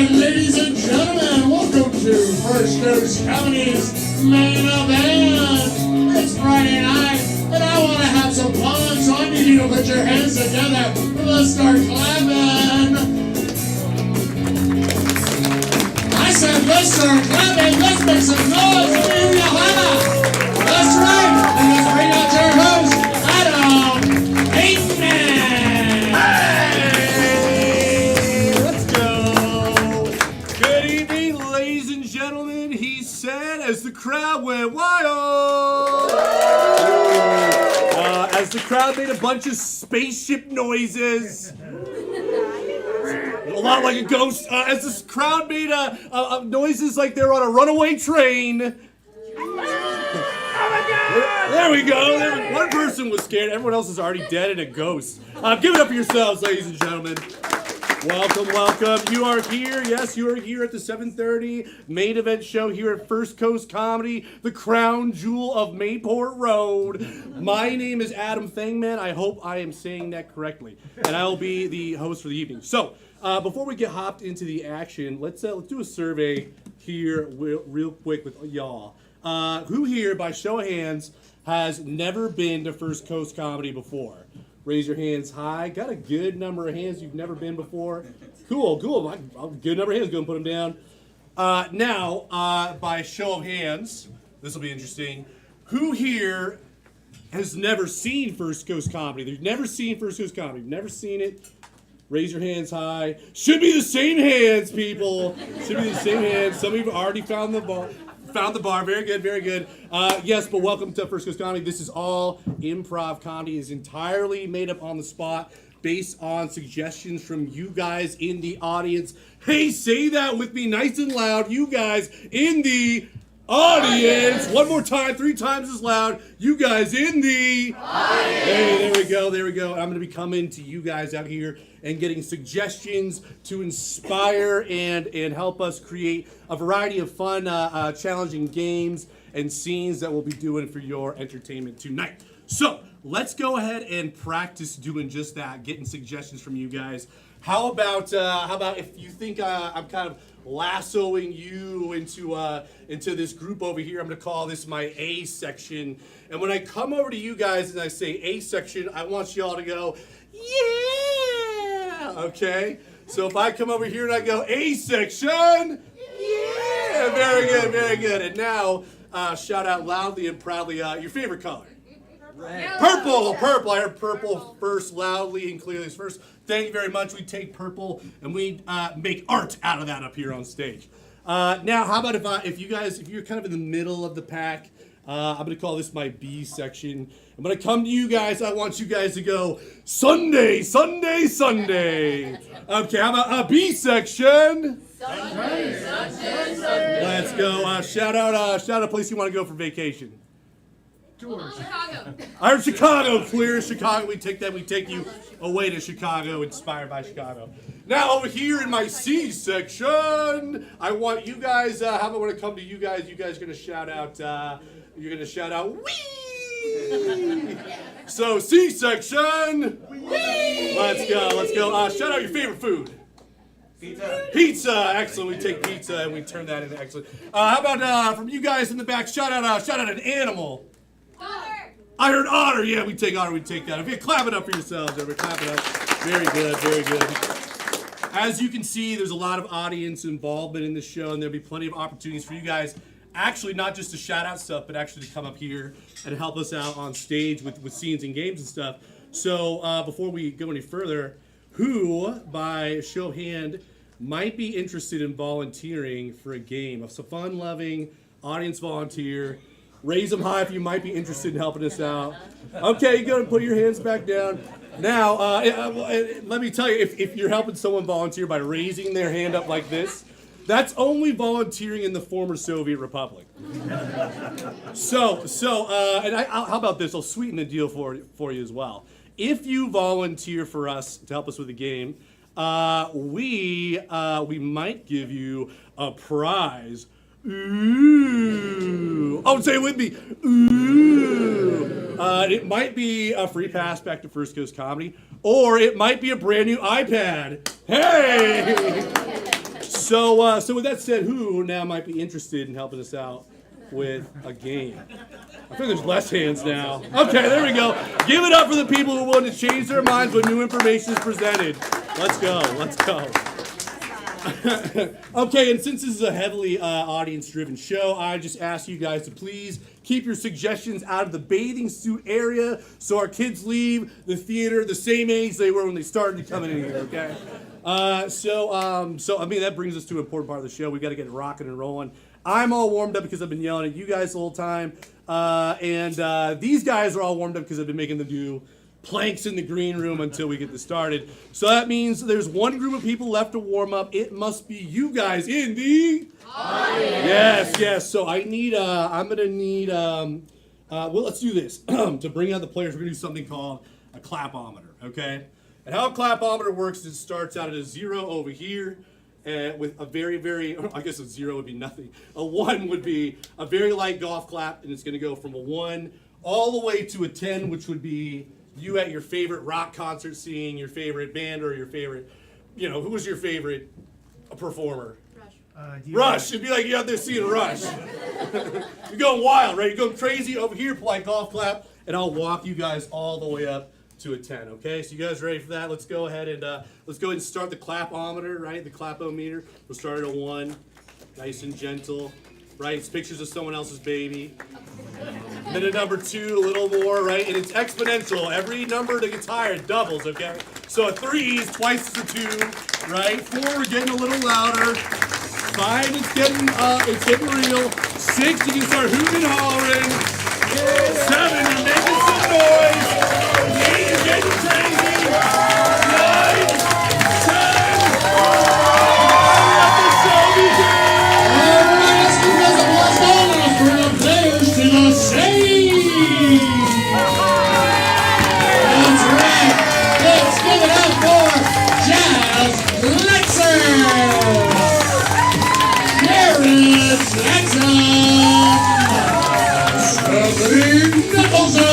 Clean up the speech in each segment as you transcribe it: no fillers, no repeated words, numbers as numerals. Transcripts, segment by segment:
right, ladies and gentlemen, welcome to First Coast Comedy's main event. It's Friday night, and I want to have some fun, so I need you to put your hands together. Let's start clapping. I said, let's start clapping. Let's make some noise. Let me hear you holla. That's right, and let's bring out your host, Adam Pinkman. Hey, let's go. Good evening, ladies and gentlemen. He said as the crowd went wild. As the crowd made a bunch of spaceship noises. A lot like a ghost. As this crowd made noises like they were on a runaway train. There we go. One person was scared. Everyone else is already dead and a ghost. Give it up for yourselves, ladies and gentlemen. Welcome, welcome. You are here. Yes, you are here at the 7:30 main event show here at First Coast Comedy, the crown jewel of Mayport Road. My name is Adam Fangman. I hope I am saying that correctly. And I will be the host for the evening. So, before we get hopped into the action, let's do a survey here real quick with y'all. Who here, by show of hands, has never been to First Coast Comedy before? Raise your hands high. Got a good number of hands you've never been before. Cool. Good number of hands. Go and put them down. Now, by show of hands, this will be interesting. Who here has never seen First Coast Comedy? They've never seen First Coast Comedy. You've never seen it. Raise your hands high. Should be the same hands, people. Should be the same hands. Some of you have already found the bar. Very good, very good. Yes, but welcome to First Coast Comedy. This is all improv comedy. Is entirely made up on the spot based on suggestions from you guys in the audience. Hey, say that with me nice and loud. You guys in the audience. One more time, 3 times as loud. You guys in the audience. Hey, there we go. And I'm going to be coming to you guys out here and getting suggestions to inspire and help us create a variety of fun, challenging games and scenes that we'll be doing for your entertainment tonight. So let's go ahead and practice doing just that, getting suggestions from you guys. How about if you think I'm kind of lassoing you into this group over here? I'm going to call this my A section. And when I come over to you guys and I say A section, I want you all to go, yeah! Okay? So if I come over here and I go A section, yeah! Very good, very good. And now, shout out loudly and proudly your favorite color. Red. Purple. I heard purple first, loudly and clearly first. Thank you very much. We take purple and we make art out of that up here on stage. Now, how about if you're kind of in the middle of the pack, I'm going to call this my B section. And when I come to you guys, I want you guys to go Sunday. Okay, how about B section? Sunday. Let's go. Shout out a place you want to go for vacation. Chicago. I heard Chicago. Clear Chicago. We take you away to Chicago, inspired by Chicago. Now over here in my C section, I want you guys. How about when I come to you guys are gonna shout out. You're gonna shout out wee. So C section. Wee. Let's go. Shout out your favorite food. Pizza. Excellent. We take pizza and we turn that into excellent. How about from you guys in the back? Shout out an animal. Otter. I heard otter. Yeah, we take otter. We take that. If you clap it up for yourselves, everybody, clap it up. Very good, very good. As you can see, there's a lot of audience involvement in this show, and there'll be plenty of opportunities for you guys, actually not just to shout out stuff, but actually to come up here and help us out on stage with scenes and games and stuff. So before we go any further, who, by show of hand, might be interested in volunteering for a game? Of some fun-loving audience volunteer. Raise them high if you might be interested in helping us out. Okay, you go and put your hands back down. Now, let me tell you, if you're helping someone volunteer by raising their hand up like this, that's only volunteering in the former Soviet Republic. So, how about this? I'll sweeten the deal for you as well. If you volunteer for us to help us with the game, we might give you a prize. Ooh. Oh, say it with me. Ooh. It might be a free pass back to First Coast Comedy, or it might be a brand new iPad. Hey! So with that said, who now might be interested in helping us out with a game? I think there's less hands now. Okay, there we go. Give it up for the people who want to change their minds when new information is presented. Let's go. Let's go. Okay, and since this is a heavily audience-driven show, I just ask you guys to please keep your suggestions out of the bathing suit area so our kids leave the theater the same age they were when they started coming in here, okay? So I mean, that brings us to an important part of the show. We've got to get it rocking and rolling. I'm all warmed up because I've been yelling at you guys the whole time. And these guys are all warmed up because I've been making them do planks in the green room until we get this started. So that means there's one group of people left to warm up. It must be you guys in the audience. Yes. So I'm gonna need well, let's do this. To bring out the players, we're gonna do something called a clapometer, okay? And how a clapometer works is it starts out at a 0 over here, with a very, very, I guess a 0 would be nothing. A 1 would be a very light golf clap, and it's going to go from a 1 all the way to a 10, which would be you at your favorite rock concert seeing your favorite band or your favorite, who was your favorite performer? Rush. It'd be like you're out there seeing Rush. You're going wild, right? You're going crazy over here, play golf clap, and I'll walk you guys all the way up to a 10, okay? So you guys ready for that? Let's go ahead and start the clapometer, right? The clapometer. We'll start at a 1, nice and gentle, right? It's pictures of someone else's baby. And then at number 2, a little more, right? And it's exponential. Every number that gets higher, it doubles, okay? So a 3 is twice the 2, right? 4, we're getting a little louder. 5, it's getting real. 6, you can start hooting and hollering. 7, you're making some noise. 8, you're getting crazy. 9, 10. Let the show begin. Alright, let's give us a applause now for the players to the stage. That's right. Let's give it up for Jazz Lexer, Jared Jackson, Stephanie Nicholson,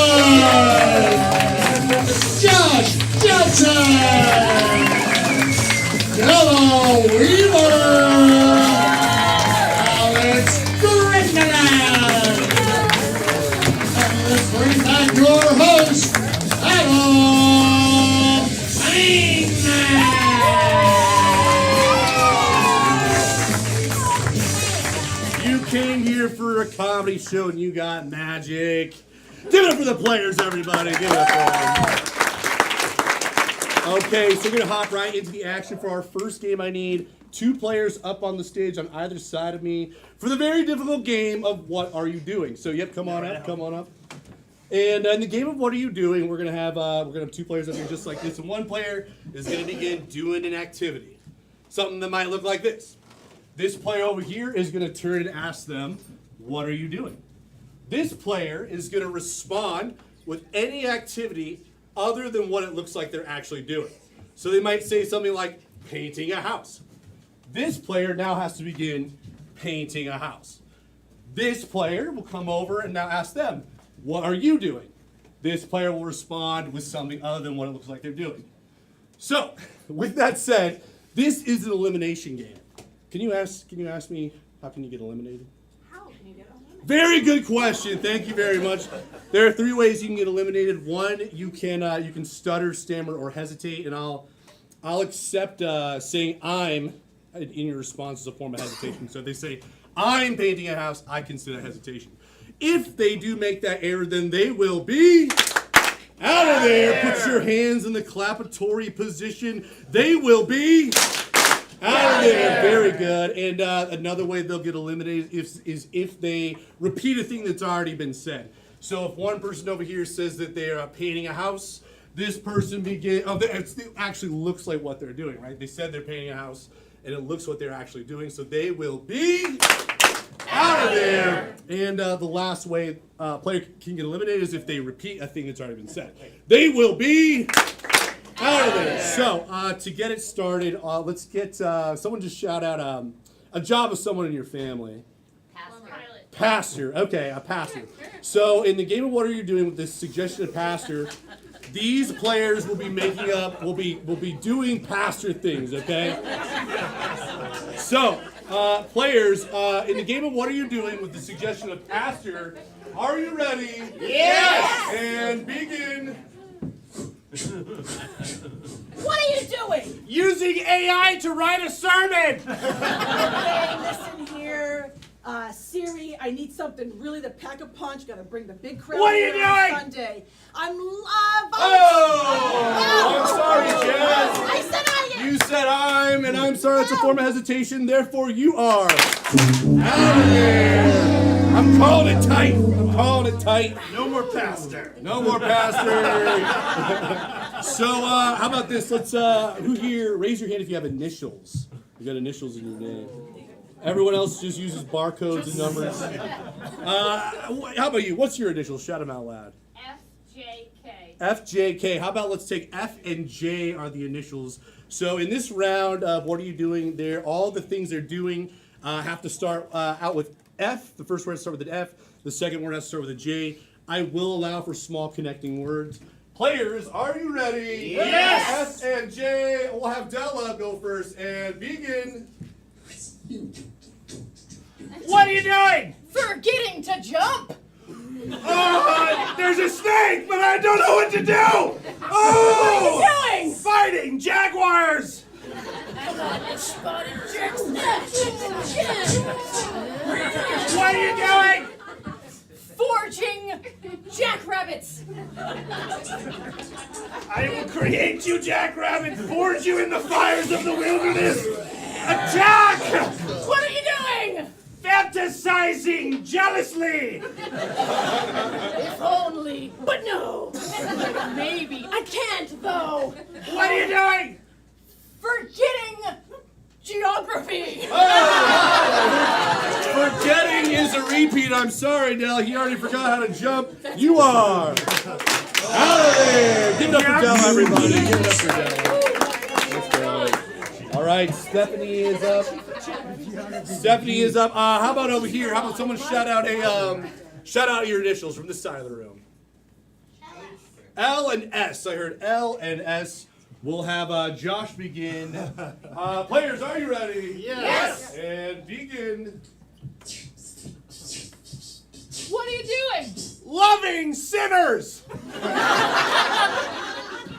Josh Johnson, Hello Weaver, Alex Grindeland. And let's bring back your host, Adam Feynman. You came here for a comedy show and you got magic. Give it up for the players, everybody. Give it up for them. Okay, so we're going to hop right into the action for our first game. I need 2 players up on the stage on either side of me for the very difficult game of What Are You Doing? So, yep, come on up. And in the game of What Are You Doing, we're going to have 2 players up here just like this. And one player is going to begin doing an activity. Something that might look like this. This player over here is going to turn and ask them, what are you doing? This player is going to respond with any activity other than what it looks like they're actually doing. So they might say something like painting a house. This player now has to begin painting a house. This player will come over and now ask them, what are you doing? This player will respond with something other than what it looks like they're doing. So, with that said, this is an elimination game. Can you ask me, how can you get eliminated? How can you get eliminated? Very good question. Thank you very much. There are 3 ways you can get eliminated. 1, you can stutter, stammer, or hesitate, and I'll accept saying I'm in your response as a form of hesitation. So if they say I'm painting a house, I consider hesitation. If they do make that error, then they will be out of there. Put your hands in the clapatory position. They will be out of there. Very good. And another way they'll get eliminated is if they repeat a thing that's already been said. So if one person over here says that they're painting a house, this person it actually looks like what they're doing, right? They said they're painting a house, and it looks what they're actually doing. So they will be out of there. And the last way a player can get eliminated is if they repeat a thing that's already been said. They will be out of there. So to get it started, let's get someone just shout out a job of someone in your family. Pastor. Okay, a pastor. So in the game of What Are You Doing, with this suggestion of pastor, These players will be making up, will be doing pastor things, okay? So, players, in the game of What Are You Doing with the suggestion of pastor, are you ready? Yes! And begin. What are you doing? Using AI to write a sermon! Okay, listen here. Siri, I need something really to pack a punch. Gotta bring the big crowd What are you here on doing? Sunday. I'm Oh! I'm sorry, Jazz. I said I am. You said and I'm sorry, it's a form of hesitation, therefore you are out of there. I'm calling it tight. I'm calling it tight. No more pastor. No more pastor. So, how about this? Let's, who here, raise your hand if you have initials. You got initials in your name. Everyone else just uses barcodes and numbers. How about you? What's your initials? Shout them out loud. FJK. FJK. How about let's take F and J are the initials. So in this round of What Are You Doing? There, all the things they're doing have to start out with F. The first word has to start with an F. The second word has to start with a J. I will allow for small connecting words. Players, are you ready? Yes! S and J. We'll have Della go first and begin. What are you doing? Forgetting to jump. Oh, there's a snake, but I don't know what to do! What Oh! are you doing? Fighting jaguars! Spotted Jackson. What are you doing? Forging jackrabbits. I will create you, jackrabbit, forge you in the fires of the wilderness! Attack! What are you doing? Fantasizing jealously! If only, but no. Maybe. I can't, though. What are you doing? Forgetting geography. Forgetting is a repeat. I'm sorry, Dell. He already forgot how to jump. You are out of there. Give it up for Dell, everybody. Give it up for Dell. Let's go. All right, Stephanie is up. Stephanie is up. How about over here? How about someone shout out your initials from this side of the room? L and S. I heard L and S. We'll have Josh begin. Players, are you ready? Yes. And begin. What are you doing? Loving sinners!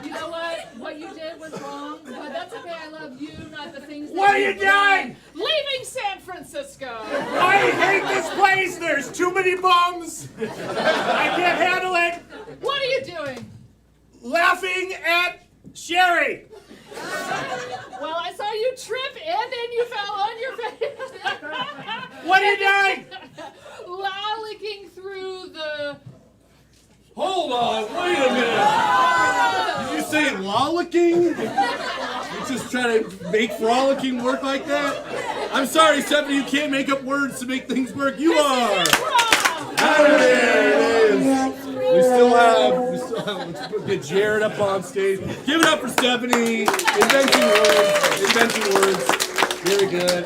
You know what? What you did was wrong, but that's okay. I love you, not the things that What are you you've done. doing? Leaving San Francisco. I hate this place! There's too many bums! I can't handle it! What are you doing? Laughing at Sherry! Well, I saw you trip and then you fell on your face. What are you doing? Lollicking through the... Hold on, wait a minute. Did you say lollicking? You just trying to make frolicking work like that? I'm sorry, Stephanie, you can't make up words to make things work. You are. Out of there it is. We still have, let's get Jared up on stage. Give it up for Stephanie. Inventing words. Very good.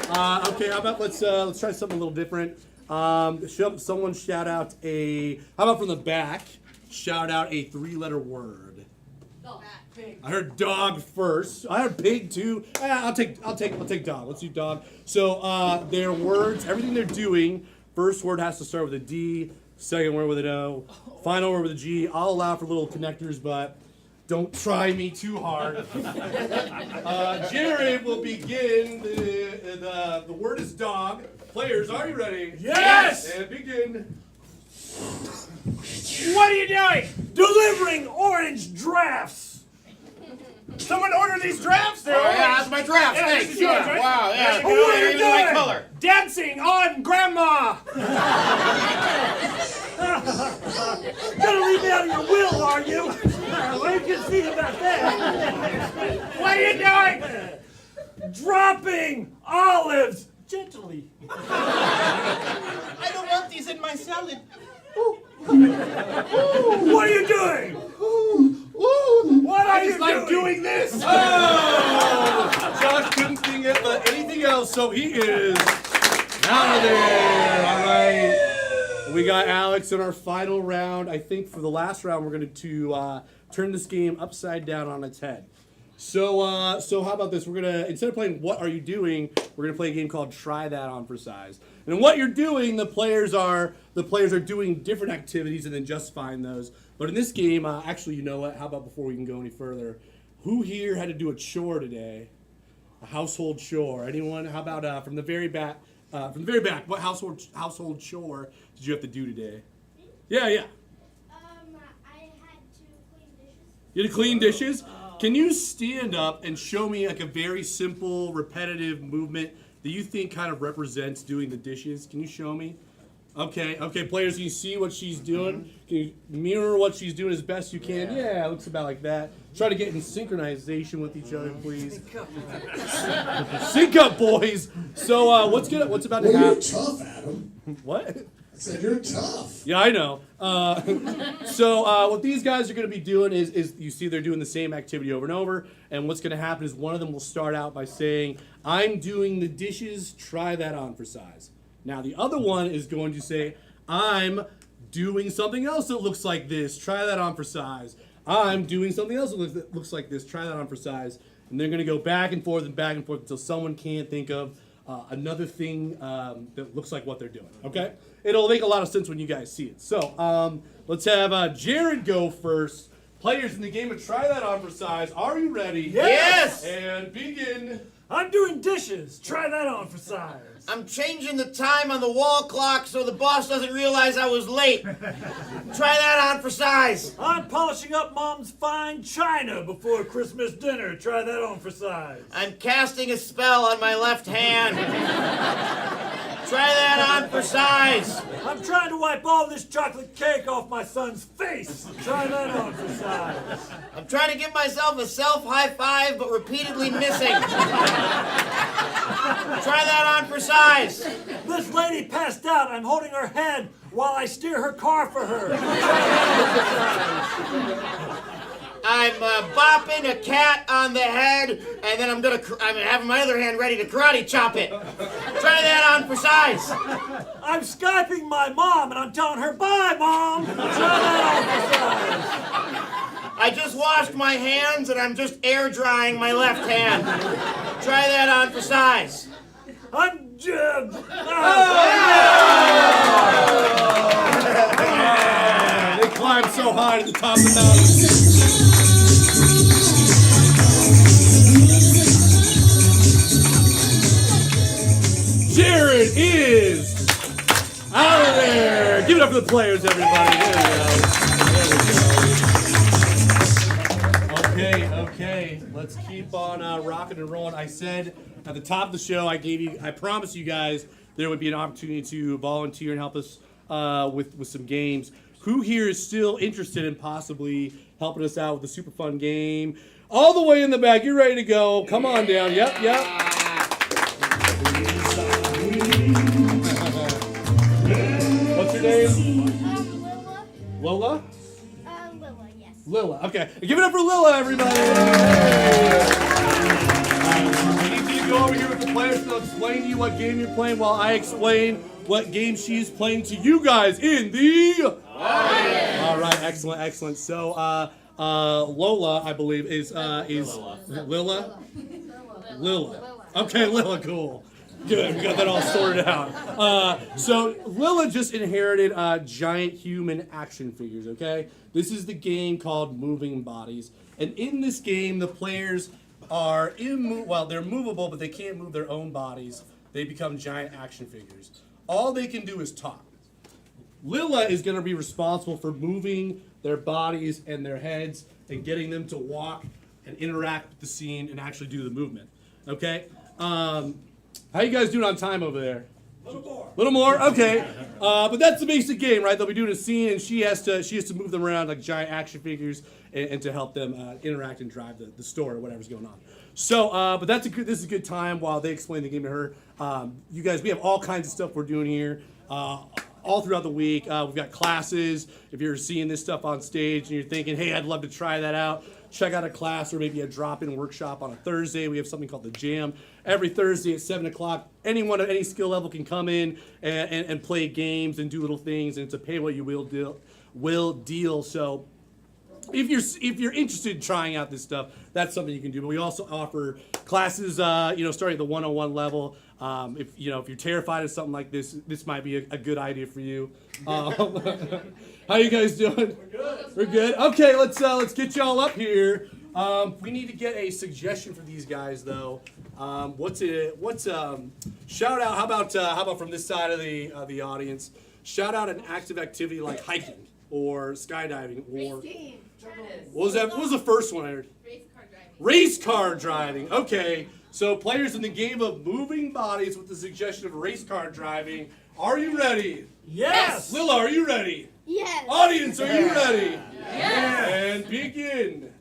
Okay, how about let's try something a little different. Someone shout out how about from the back? Shout out a 3-letter word. I heard dog first. I heard pig too. I'll take dog. Let's do dog. So their words, everything they're doing. First word has to start with a D. Second word with an O. Final word with a G. I'll allow for little connectors, but don't try me too hard. Jared will begin. The word is dog. Players, are you ready? Yes! And begin. What are you doing? Delivering orange drafts! Someone order these drafts? They're orange. Yeah, that's my draft. Yeah, Thanks. this is yours, right? Wow, yeah. What are you Even my doing? color. Dancing on grandma! Gonna leave me out of your will, are you? Well, you can see about that. What are you doing? Dropping olives gently. I don't want these in my salad. What are you doing? What are you Like doing this. Oh! Josh couldn't think of anything else, so he is out of there. All right. We got Alex in our final round. I think for the last round, we're going to turn this game upside down on its head. So how about this? We're gonna, instead of playing What Are You Doing, we're gonna play a game called Try That On for Size. And what you're doing, the players are doing different activities and then justifying those. But in this game, actually, you know what? How about before we can go any further, who here had to do a chore today? A household chore. Anyone? How about from the very back? What household chore did you have to do today? Yeah. I had to clean dishes. You had to clean dishes? Can you stand up and show me like a very simple, repetitive movement that you think kind of represents doing the dishes? Can you show me? Okay, players, can you see what she's doing? Can you mirror what she's doing as best you can? Yeah, it looks about like that. Try to get in synchronization with each other, please. Sync up, boys. So, what's about to Well, happen? you're tough, Adam. What? I said you're tough. Yeah, I know. So what these guys are going to be doing is you see they're doing the same activity over and over. And what's going to happen is one of them will start out by saying, I'm doing the dishes, try that on for size. Now the other one is going to say, I'm doing something else that looks like this, try that on for size. I'm doing something else that looks like this, try that on for size. And they're going to go back and forth until someone can't think of another thing that looks like what they're doing, okay? It'll make a lot of sense when you guys see it. So let's have Jared go first. Players in the game of Try That On for Size, are you ready? Yes! And begin. I'm doing dishes. Try that on for size. I'm changing the time on the wall clock so the boss doesn't realize I was late. Try that on for size. I'm polishing up Mom's fine china before Christmas dinner. Try that on for size. I'm casting a spell on my left hand. Try that on for size. I'm trying to wipe all this chocolate cake off my son's face. Try that on for size. I'm trying to give myself a self-high five, but repeatedly missing. Try that on for size. This lady passed out. I'm holding her head while I steer her car for her. I'm bopping a cat on the head, and then I'm having my other hand ready to karate chop it. Try that on for size. I'm Skyping my mom, and I'm telling her, bye, Mom. Try that on for size. I just washed my hands, and I'm just air drying my left hand. Try that on for size. I'm Jim. They climbed so high to the top of the mountain. Jared is out of there. Give it up for the players, everybody. There we go. Okay. Let's keep on rocking and rolling. I said at the top of the show, I promised you guys there would be an opportunity to volunteer and help us with some games. Who here is still interested in possibly helping us out with a super fun game? All the way in the back, you're ready to go. Come on down. Yep. What's your name? Lilla. Lola? Lilla, yes. Lilla. Okay. Give it up for Lilla, everybody. I need you to go over here with the players and they'll explain to you what game you're playing while I explain what game she's playing to you guys in the audience. All right. Excellent. So, Lola, I believe, is Lilla. Okay, Lilla, cool. Good, we got that all sorted out. So Lilla just inherited giant human action figures, okay? This is the game called Moving Bodies. And in this game, the players are they're movable, but they can't move their own bodies. They become giant action figures. All they can do is talk. Lilla is going to be responsible for moving their bodies and their heads and getting them to walk and interact with the scene and actually do the movement, okay? How you guys doing on time over there? Little more? Okay. But that's the basic game, right? They'll be doing a scene, and she has to move them around like giant action figures and to help them interact and drive the story or whatever's going on. So, but this is a good time while they explain the game to her. You guys, we have all kinds of stuff we're doing here. All throughout the week. We've got classes. If you're seeing this stuff on stage and you're thinking, hey, I'd love to try that out, check out a class or maybe a drop-in workshop on a Thursday, we have something called the Jam. Every Thursday at 7 o'clock, anyone at any skill level can come in and play games and do little things, and it's a pay-what-you-will deal. So if you're interested in trying out this stuff, that's something you can do. But we also offer classes, starting at the 101 level. If you're terrified of something like this, this might be a good idea for you. How you guys doing? We're good. We're good. Okay, let's get y'all up here. We need to get a suggestion for these guys though. Shout out? How about from this side of the audience? Shout out an active activity like hiking or skydiving or what was the first one I heard? Race car driving. Okay, so players in the game of moving bodies with the suggestion of race car driving. Are you ready? Yes! Lila, are you ready? Yes. Audience, are you ready? Yes! And begin.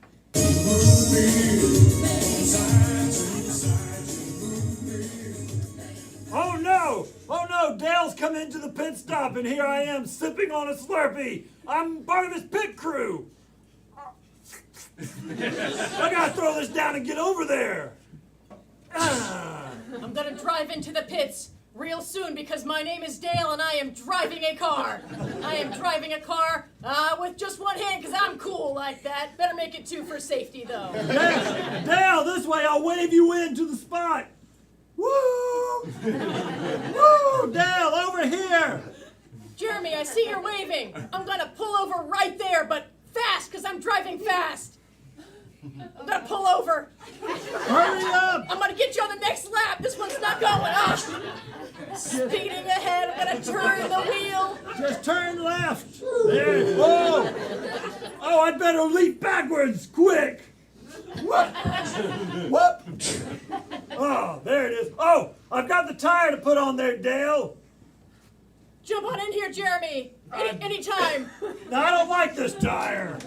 Oh no! Oh no! Dale's come into the pit stop and here I am sipping on a Slurpee! I'm part of his pit crew! I gotta throw this down and get over there! I'm gonna drive into the pits real soon because my name is Dale and I am driving a car. I am driving a car with just one hand because I'm cool like that. Better make it two for safety though. Dale, this way I'll wave you into the spot! Woo! Woo! Dale, over here! Jeremy, I see you're waving. I'm gonna pull over right there, but fast because I'm driving fast. I'm gonna pull over. Hurry up! I'm gonna get you on the next lap. This one's not going up. Speeding ahead. I'm gonna turn the wheel. Just turn left. There. Whoa! Oh, I better leap backwards, quick! Whoop! Whoop! Oh, there it is. Oh, I've got the tire to put on there, Dale. Jump on in here, Jeremy. Anytime. I don't like this tire.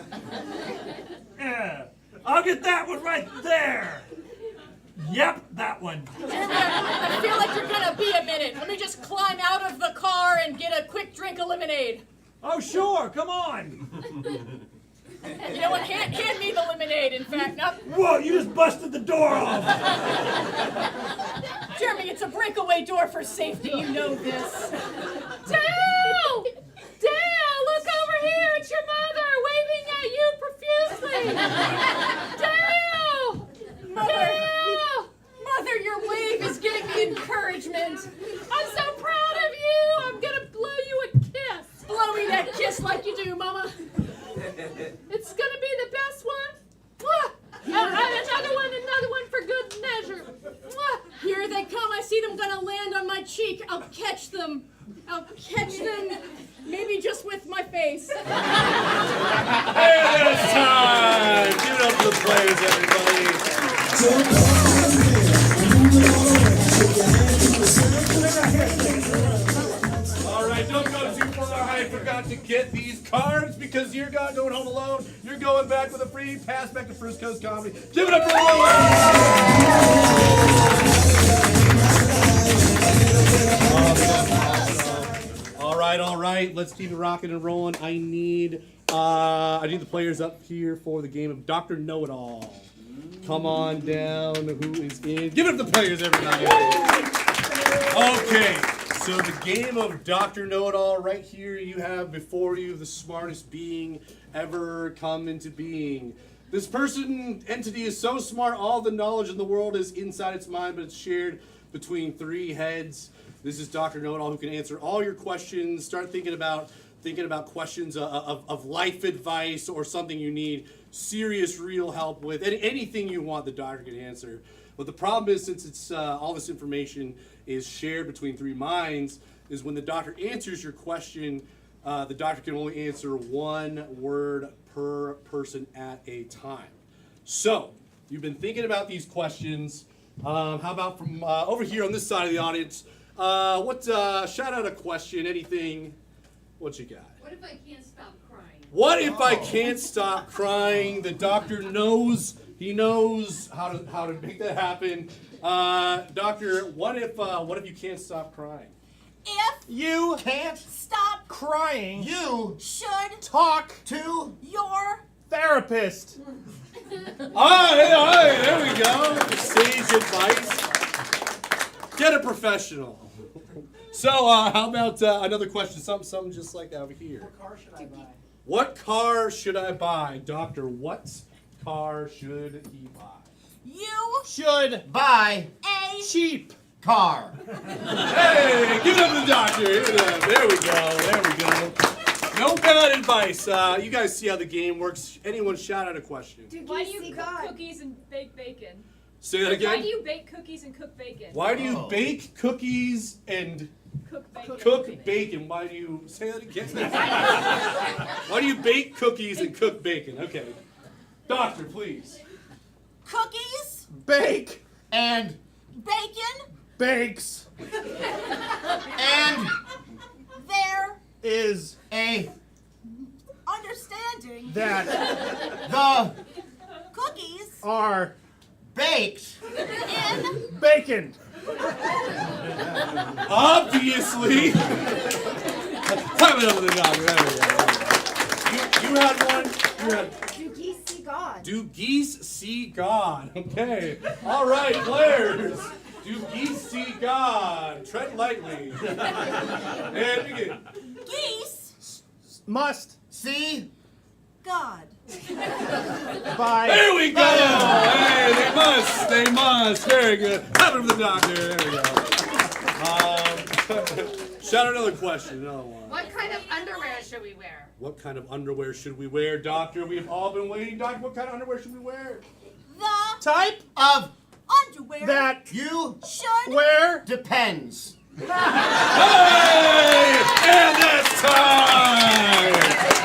Yeah. I'll get that one right there. Yep, that one. Jeremy, I feel like you're gonna be a minute. Let me just climb out of the car and get a quick drink of lemonade. Oh, sure, come on. You know what? Hand me the lemonade, in fact. Now, Whoa, you just busted the door off. Jeremy, it's a breakaway door for safety. You know this. Dale! Dale, look over here. It's your mother waving at you profusely. Dale! Dale! Mother, your wave is giving me encouragement. I'm so proud of you. I'm going to blow you a kiss. Blow me that kiss like you do, Mama. It's going to be the best one. Mwah! Another one for good measure. Mwah! Here they come. I see them going to land on my cheek. I'll catch them. Maybe just with my face. And it's time. Give it up for the players, everybody. All right, don't go too far. I forgot to get these cards because you're not going home alone. You're going back with a free pass back to First Coast Comedy. Give it up for All right. Let's keep it rocking and rolling. I need the players up here for the game of Dr. Know-It-All. Come on down. Who is in? Give it up to the players, everybody. Okay, so the game of Dr. Know-It-All right here. You have before you the smartest being ever come into being. This entity is so smart, all the knowledge in the world is inside its mind, but it's shared between three heads. This is Dr. Know-It-All who can answer all your questions. Start thinking about questions of life advice or something you need serious, real help with. Anything you want, the doctor can answer. But the problem is, since it's all this information is shared between three minds, is when the doctor answers your question, the doctor can only answer one word per person at a time. So, you've been thinking about these questions. How about from over here on this side of the audience? Shout out a question, anything. What you got? What if I can't stop crying? What if I can't stop crying? The doctor knows. He knows how to make that happen. Doctor, what if you can't stop crying? If You can't stop crying. You should talk to your therapist. All right, there we go. Sage advice. Get a professional. So, how about another question? Something just like that over here. What car should I buy? What car should I buy? Doctor, what car should he buy? You Should buy a Cheap. car. Hey, give it up to the doctor. Give it up. There we go. There we go. No bad advice. You guys see how the game works. Anyone shout out a question? Why do you cook cookies and bake bacon? Say that again. Why do you bake cookies and cook bacon? Why do you bake cookies and Cook bacon. cook bacon? Why do you say that again? Why do you bake cookies and cook bacon? Okay. Doctor, please. cookies, Bake and bacon, bakes and there, is a understanding, that the cookies are baked in bacon. Obviously. Clap it up to the doctor. There we go. You had one. You had. Do geese see God? Do geese see God? Okay. All right, players. Do geese see God? Tread lightly. And begin. Geese Must see God. by There we go. Hey, they must. Very good. Clap it up to the doctor. There we go. Shout out another question. Another one. What kind of underwear should we wear? What kind of underwear should we wear, doctor? We've all been waiting. Doctor, what kind of underwear should we wear? The type of underwear that you should wear depends. Hey! And that's time!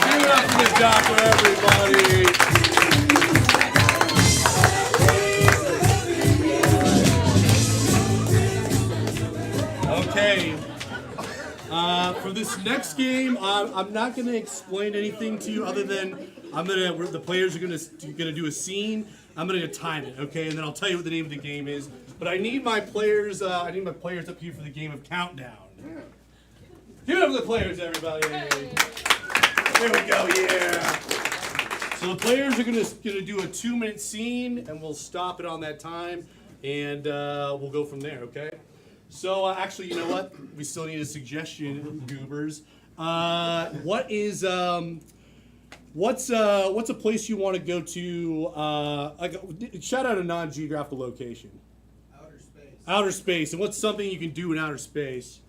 Give it up to the doctor, everybody. Okay. For this next game, I'm not going to explain anything to you other than the players are going to do a scene. I'm going to time it, okay, and then I'll tell you what the name of the game is. But I need my players. up here for the game of countdown. Give it up to the players, everybody. There we go. Yeah. So the players are gonna do a 2-minute scene, and we'll stop it on that time, and we'll go from there. Okay. So actually, you know what? We still need a suggestion, goobers. What's a place you want to go to? Shout out a non-geographical location. Outer space. And what's something you can do in outer space?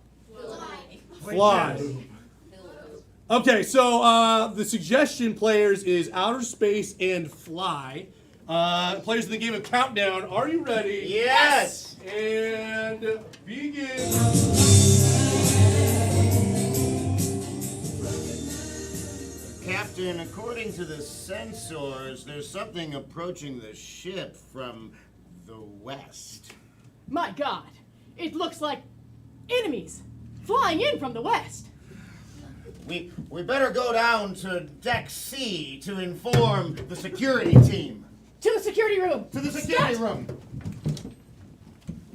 Fly. Okay, so the suggestion, players, is outer space and fly. Players in the game of countdown, are you ready? Yes. And begin. Captain, according to the sensors, there's something approaching the ship from the west. My God, it looks like enemies flying in from the west. We better go down to Deck C to inform the security team. To the security room. To the security room.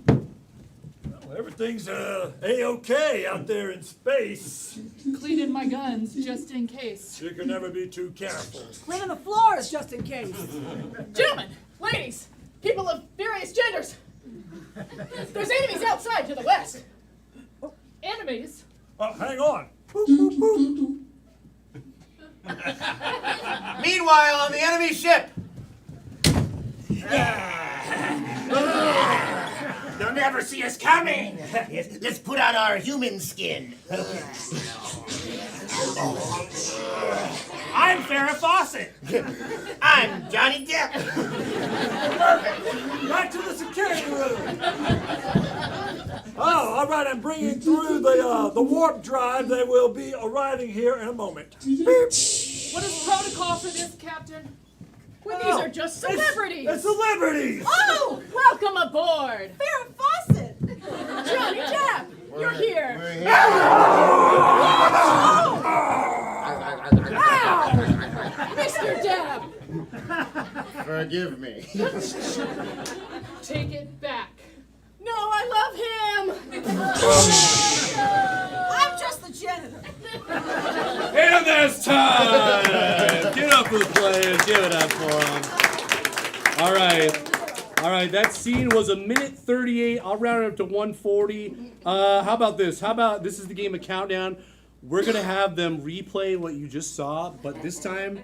Well, everything's A-OK out there in space. Cleaning my guns just in case. You can never be too careful. Cleaning the floors just in case. Gentlemen, ladies, people of various genders. There's enemies outside to the west. Enemies? Hang on. Meanwhile, on the enemy ship. They'll never see us coming. Let's put on our human skin. I'm Farrah Fawcett. I'm Johnny Depp. Back to the security room. Oh, all right. I'm bringing through the warp drive. They will be arriving here in a moment. Beep. What is protocol for this, Captain? Well, these are just celebrities. It's celebrities. Oh, welcome aboard. Farrah Fawcett. Johnny Depp, you're here. We're here. Wow, Mr. Depp. Forgive me. Take it back. No, I love him. I'm just the janitor. And there's time! Give it up for the players. Give it up for them. All right, that scene was 1:38. I'll round it up to 1:40. How about this? This is the game of countdown. We're going to have them replay what you just saw, but this time,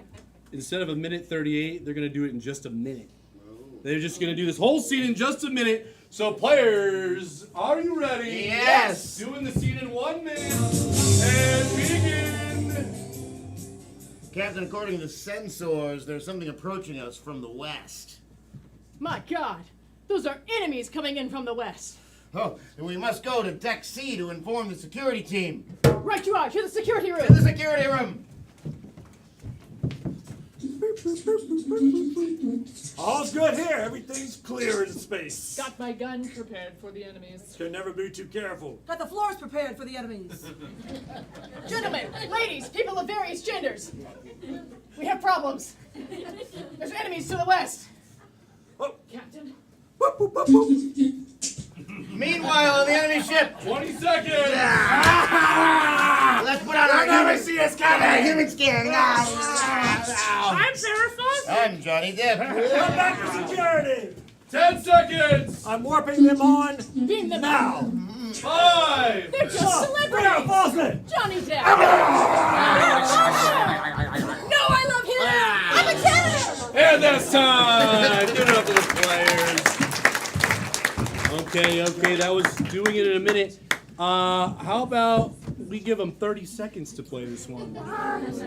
instead of 1:38, they're going to do it in just a minute. They're just going to do this whole scene in just a minute. So players, are you ready? Yes. Doing the scene in 1 minute. And begin. Captain, according to the sensors, there's something approaching us from the west. My God, those are enemies coming in from the west. Oh, and we must go to Deck C to inform the security team. Right you are, to the security room. To the security room. All's good here. Everything's clear in space. Got my gun prepared for the enemies. Can never be too careful. Got the floors prepared for the enemies. Gentlemen, ladies, people of various genders. We have problems. There's enemies to the west. Oh. Captain? Meanwhile, on the enemy ship. 20 seconds. Let's put on our human see us coming. Human skin. I'm Sarah Foster. I'm Johnny Depp. Come back to security. 10 seconds. I'm warping them on Beam them now. 5. They're just celebrities. Fawcett. Johnny Depp. No, I love him. I'm a janitor. And that's time. Give it up to the players. Okay, that was doing it in a minute. How about we give them 30 seconds to play this one?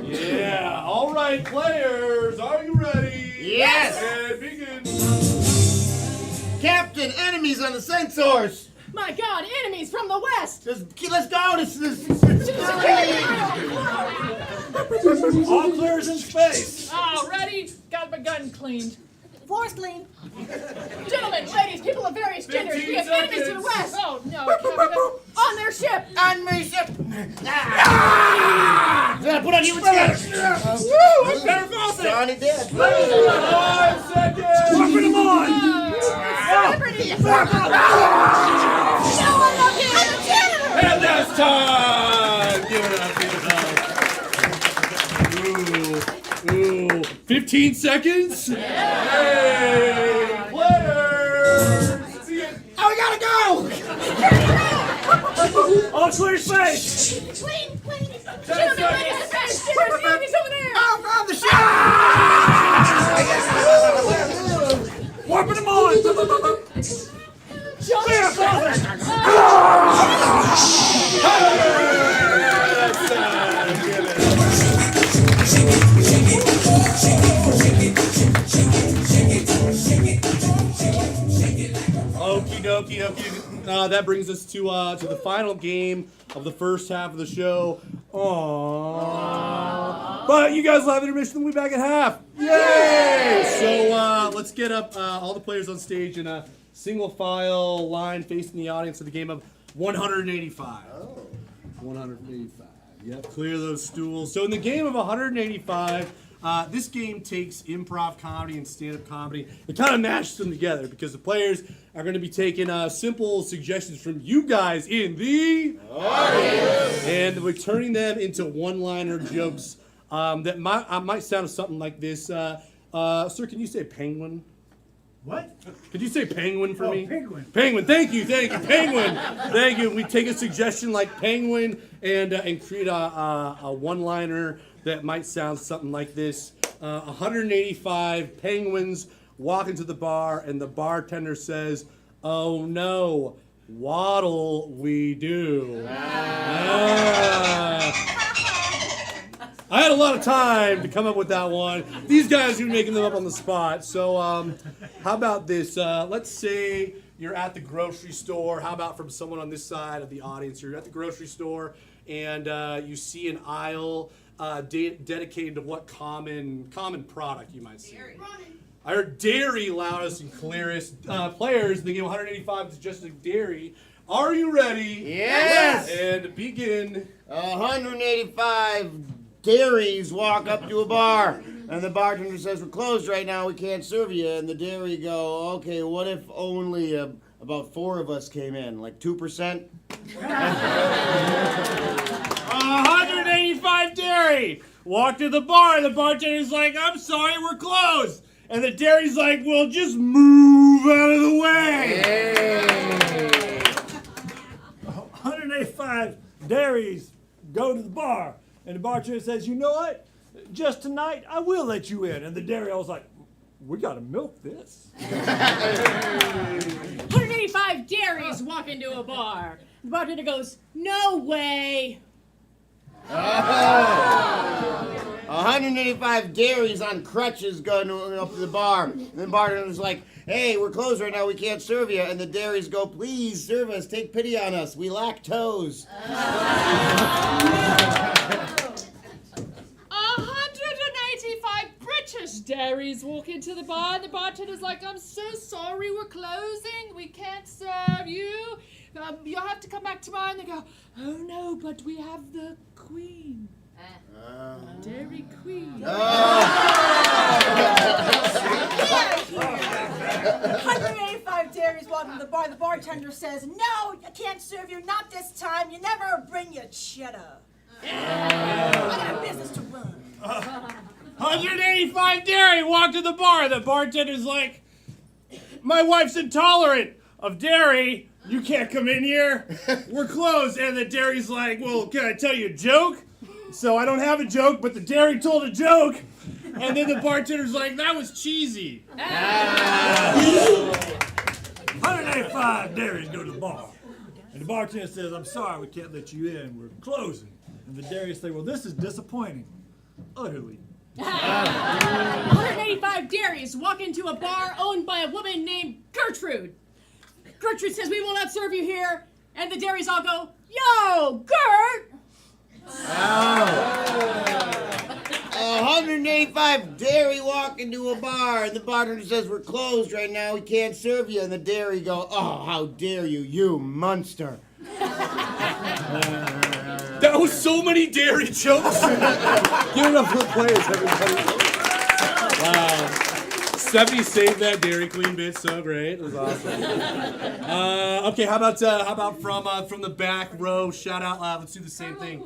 Yeah. All right, players, are you ready? Yes. And begin. Captain, enemies on the sensors. My God, enemies from the west. Let's go to All clears in space. All ready? Got my gun cleaned. Floors clean. Gentlemen, ladies, people of various genders, we have 15 enemies to the west. Oh no, Captain. On their ship. on my ship. Put on human skin. Johnny Depp. 5 seconds. Warping them on. Celebrities. No, I love him. I'm a janitor. And that's time. Give it up. Ooh. 15 seconds. Hey, players. See ya. Oh, we gotta go. All clear space. Clean. Gentlemen, ladies, and various genders, enemies over there. On the ship. Warping them on. Clear, Fawcett. Okie dokie. That brings us to the final game of the first half of the show. Aww. But you guys will have intermission. We'll be back at half. Yay! So let's get up all the players on stage in a single file line facing the audience of the game of 185. 185. Yep, clear those stools. So in the game of 185, this game takes improv comedy and stand-up comedy and kind of mashes them together because the players are going to be taking simple suggestions from you guys in the audience, and we're turning them into one-liner jokes that might sound something like this. Sir, can you say penguin? What? Could you say penguin for me? Penguin. Penguin. Thank you. Penguin. Thank you. We take a suggestion like penguin and create a one-liner that might sound something like this. 185 penguins walk into the bar, and the bartender says, "Oh no, waddle we do." I had a lot of time to come up with that one. These guys are making them up on the spot. So how about this? Let's say you're at the grocery store. How about from someone on this side of the audience? You're at the grocery store and you see an aisle dedicated to what common product you might see? Dairy. I heard dairy loudest and clearest. Players in the game 185 is just like dairy. Are you ready? Yes. And begin. 185 dairies walk up to a bar, and the bartender says, "We're closed right now. We can't serve you." And the dairy go, "Okay, what if only about 4 of us came in, like 2%?" 185 dairy. Walk to the bar, and the bartender's like, "I'm sorry, we're closed." And the dairy's like, well, just move out of the way. Hey. 185 dairies go to the bar. And the bartender says, you know what? Just tonight, I will let you in. And the dairy was like, we got to milk this. 185 dairies walk into a bar. The bartender goes, no way. 185 dairies on crutches going up to the bar. And the bartender's like, hey, we're closed right now. We can't serve you. And the dairies go, please serve us. Take pity on us. We lack toes. 185 British dairies walk into the bar, and the bartender's like, I'm so sorry, we're closing. We can't serve you. You'll have to come back tomorrow. And they go, oh no, but we have the queen. Dairy queen. 185 dairies walk into the bar. The bartender says, no, I can't serve you. Not this time. You never bring your cheddar. I got a business to run. 185 dairy walk to the bar. The bartender's like, my wife's intolerant of dairy. You can't come in here. We're closed. And the dairy's like, well, can I tell you a joke? So I don't have a joke, but the dairy told a joke. And then the bartender's like, that was cheesy. 185 dairies go to the bar. And the bartender says, I'm sorry, we can't let you in. We're closing. And the dairies say, well, this is disappointing. Utterly. 185 dairies walk into a bar owned by a woman named Gertrude. Gertrude says, we will not serve you here. And the dairies all go, yo, Gert! 185 dairy walk into a bar, and the bartender says, we're closed right now, we can't serve you. And the dairy go, oh, how dare you, you monster. That was so many dairy jokes. Give it up for the players, everybody. Wow. Stephanie saved that Dairy Queen bit so great. It was awesome. Okay, how about from the back row? Shout out loud. Let's do the same thing.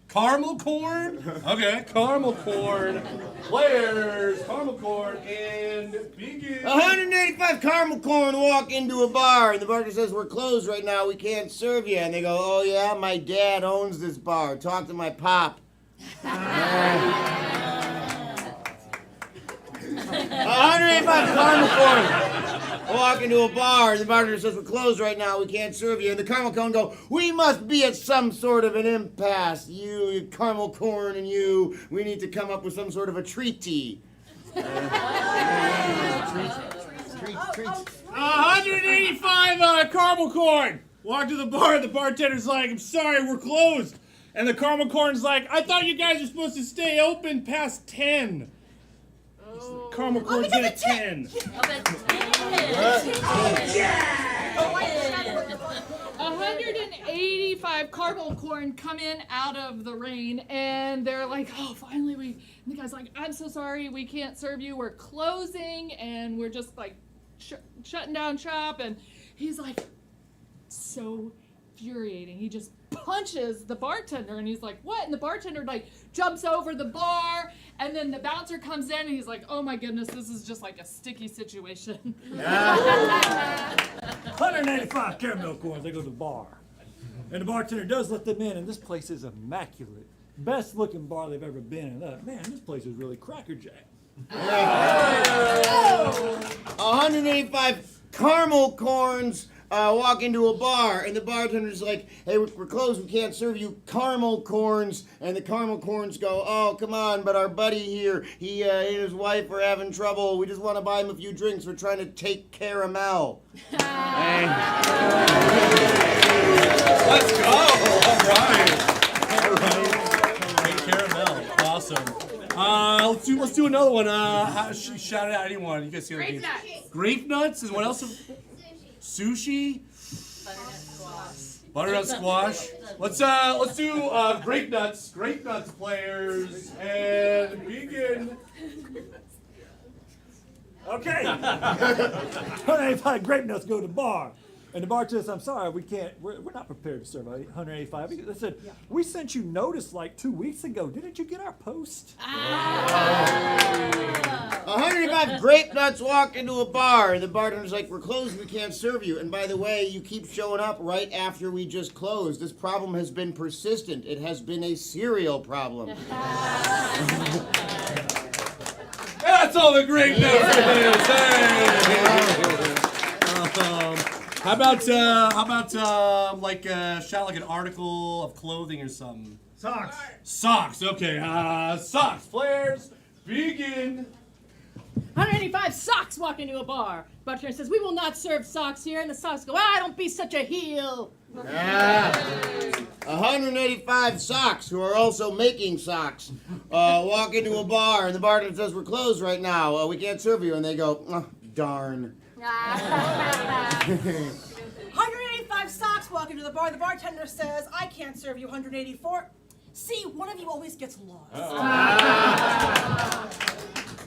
Caramel corn. Okay, caramel corn. Players, caramel corn, and begin. 185 caramel corn walk into a bar, and the bartender says, we're closed right now, we can't serve you. And they go, oh yeah, my dad owns this bar. Talk to my pop. 185 caramel corn walk into a bar, and the bartender says, we're closed right now, we can't serve you. And the caramel corn go, we must be at some sort of an impasse. You caramel corn and you, we need to come up with some sort of a treaty. 185 caramel corn walk to the bar. The bartender's like, I'm sorry, we're closed. And the caramel corn's like, I thought you guys were supposed to stay open past 10. Caramel corn's in at 10. 185 caramel corn come in out of the rain, and they're like, oh, finally and the guy's like, I'm so sorry, we can't serve you, we're closing, and we're just like shutting down shop. And he's like, so infuriating. He just punches the bartender, and he's like, what? And the bartender like jumps over the bar, and then the bouncer comes in, and he's like, oh my goodness, this is just like a sticky situation. 185 caramel corns, they go to the bar. And the bartender does let them in, and this place is immaculate. Best looking bar they've ever been in. Man, this place is really crackerjack. 185 caramel corns walk into a bar, and the bartender's like, hey, we're closed, we can't serve you caramel corns. And the caramel corns go, oh, come on, but our buddy here, he and his wife are having trouble. We just want to buy him a few drinks. We're trying to take caramel. Let's go. All right. Take caramel. Awesome. Let's do another one. Shout it out anyone. You guys see Grape nuts. Grape nuts, and what else? Sushi. Butternut squash. Let's do grape nuts. Grape nuts players, and begin. Okay. 185 grape nuts go to the bar. And the bartender says, I'm sorry, we're not prepared to serve 185. They said, we sent you notice like 2 weeks ago. Didn't you get our post? 105 grape nuts walk into a bar, and the bartender's like, we're closed, we can't serve you. And by the way, you keep showing up right after we just closed. This problem has been persistent. It has been a serial problem. That's all the grape nuts is. How about shout like an article of clothing or something? Socks. Socks. Okay. Socks. Players, begin. 185 socks walk into a bar. Bartender says, we will not serve socks here. And the socks go, don't be such a heel. 185 socks who are also making socks walk into a bar, and the bartender says, we're closed right now. We can't serve you. And they go, oh, darn. 185 socks walk into the bar. The bartender says, I can't serve you. 184. See, one of you always gets lost.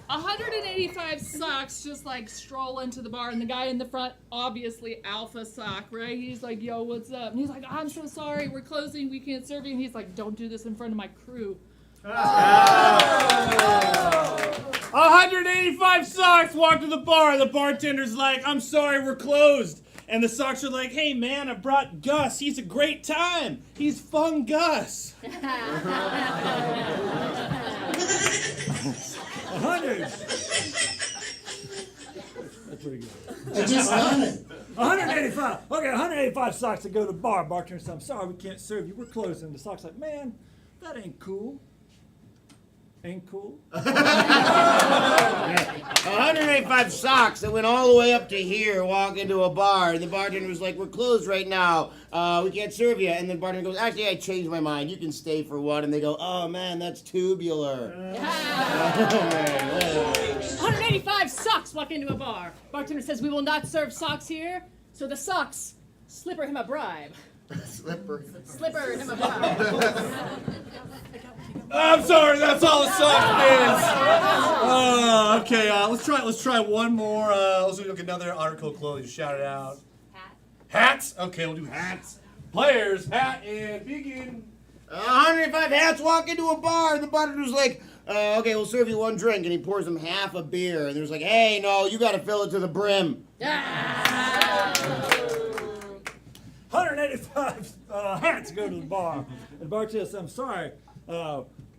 185 socks just like stroll into the bar, and the guy in the front, obviously alpha sock, right? He's like, yo, what's up? And he's like, I'm so sorry, we're closing, we can't serve you. And he's like, don't do this in front of my crew. 185 socks walk to the bar. The bartender's like, I'm sorry, we're closed. And the socks are like, hey man, I brought Gus. He's a great time. He's fun Gus. 100. That's pretty good. I just done it. 185. Okay, 185 socks to go to the bar. Bartender says, I'm sorry, we can't serve you. We're closing. The sock's like, man, that ain't cool. Ain't cool. 185 socks that went all the way up to here walk into a bar, and the bartender was like, we're closed right now. We can't serve you. And the bartender goes, actually, I changed my mind. You can stay for one. And they go, oh, man, that's tubular. 185 socks walk into a bar. Bartender says, we will not serve socks here. So the socks slipper him a bribe. Slipper him a bribe. I'm sorry, that's all the sock is. Okay, let's try one more. Let's do another article of clothing. Shout it out. Hats? Okay, we'll do hats. Players, hat, and begin. 105 hats walk into a bar, and the bartender's like, okay, we'll serve you one drink. And he pours them half a beer, and there's like, hey, no, you got to fill it to the brim. 185 hats go to the bar. And the bartender says, I'm sorry,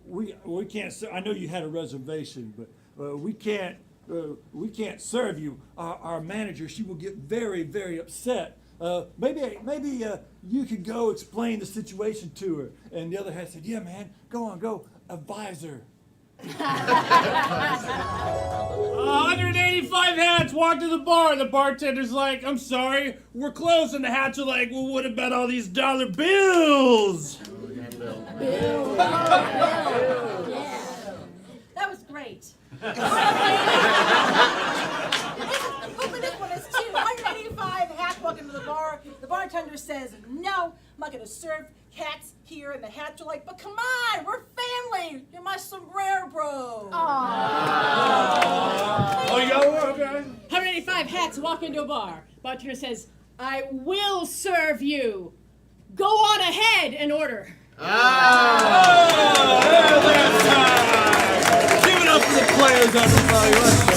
we can't serve. I know you had a reservation, but we can't serve you. Our manager, she will get very, very upset. Maybe you could go explain the situation to her. And the other hat said, yeah, man, go, advisor. 185 hats walk to the bar. The bartender's like, I'm sorry, we're closed. And the hats are like, well, what about all these dollar bills? That was great. Hopefully this one is too. 185 hats walk into the bar. The bartender says, no, I'm not going to serve hats here. And the hats are like, but come on, we're family. You're my sombrero bro. Oh, you got one? Okay. 185 hats walk into a bar. Bartender says, I will serve you. Go on ahead and order. Give it up for the players, everybody. Let's go.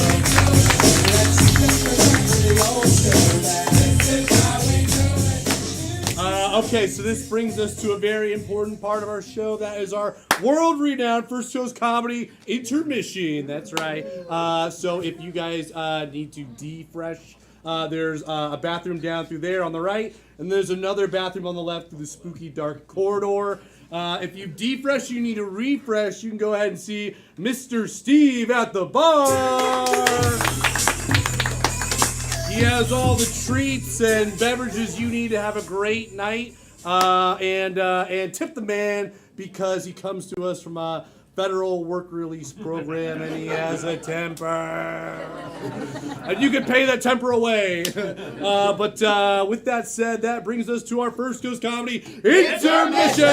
Okay, so this brings us to a very important part of our show. That is our world-renowned First Show's Comedy intermission. That's right. So if you guys need to defresh, there's a bathroom down through there on the right, and there's another bathroom on the left through the spooky dark corridor. If you defresh, you need to refresh, you can go ahead and see Mr. Steve at the bar. He has all the treats and beverages you need to have a great night. And tip the man because he comes to us from a federal work release program and he has a temper. And you can pay that temper away. But with that said, that brings us to our First Coast Comedy intermission.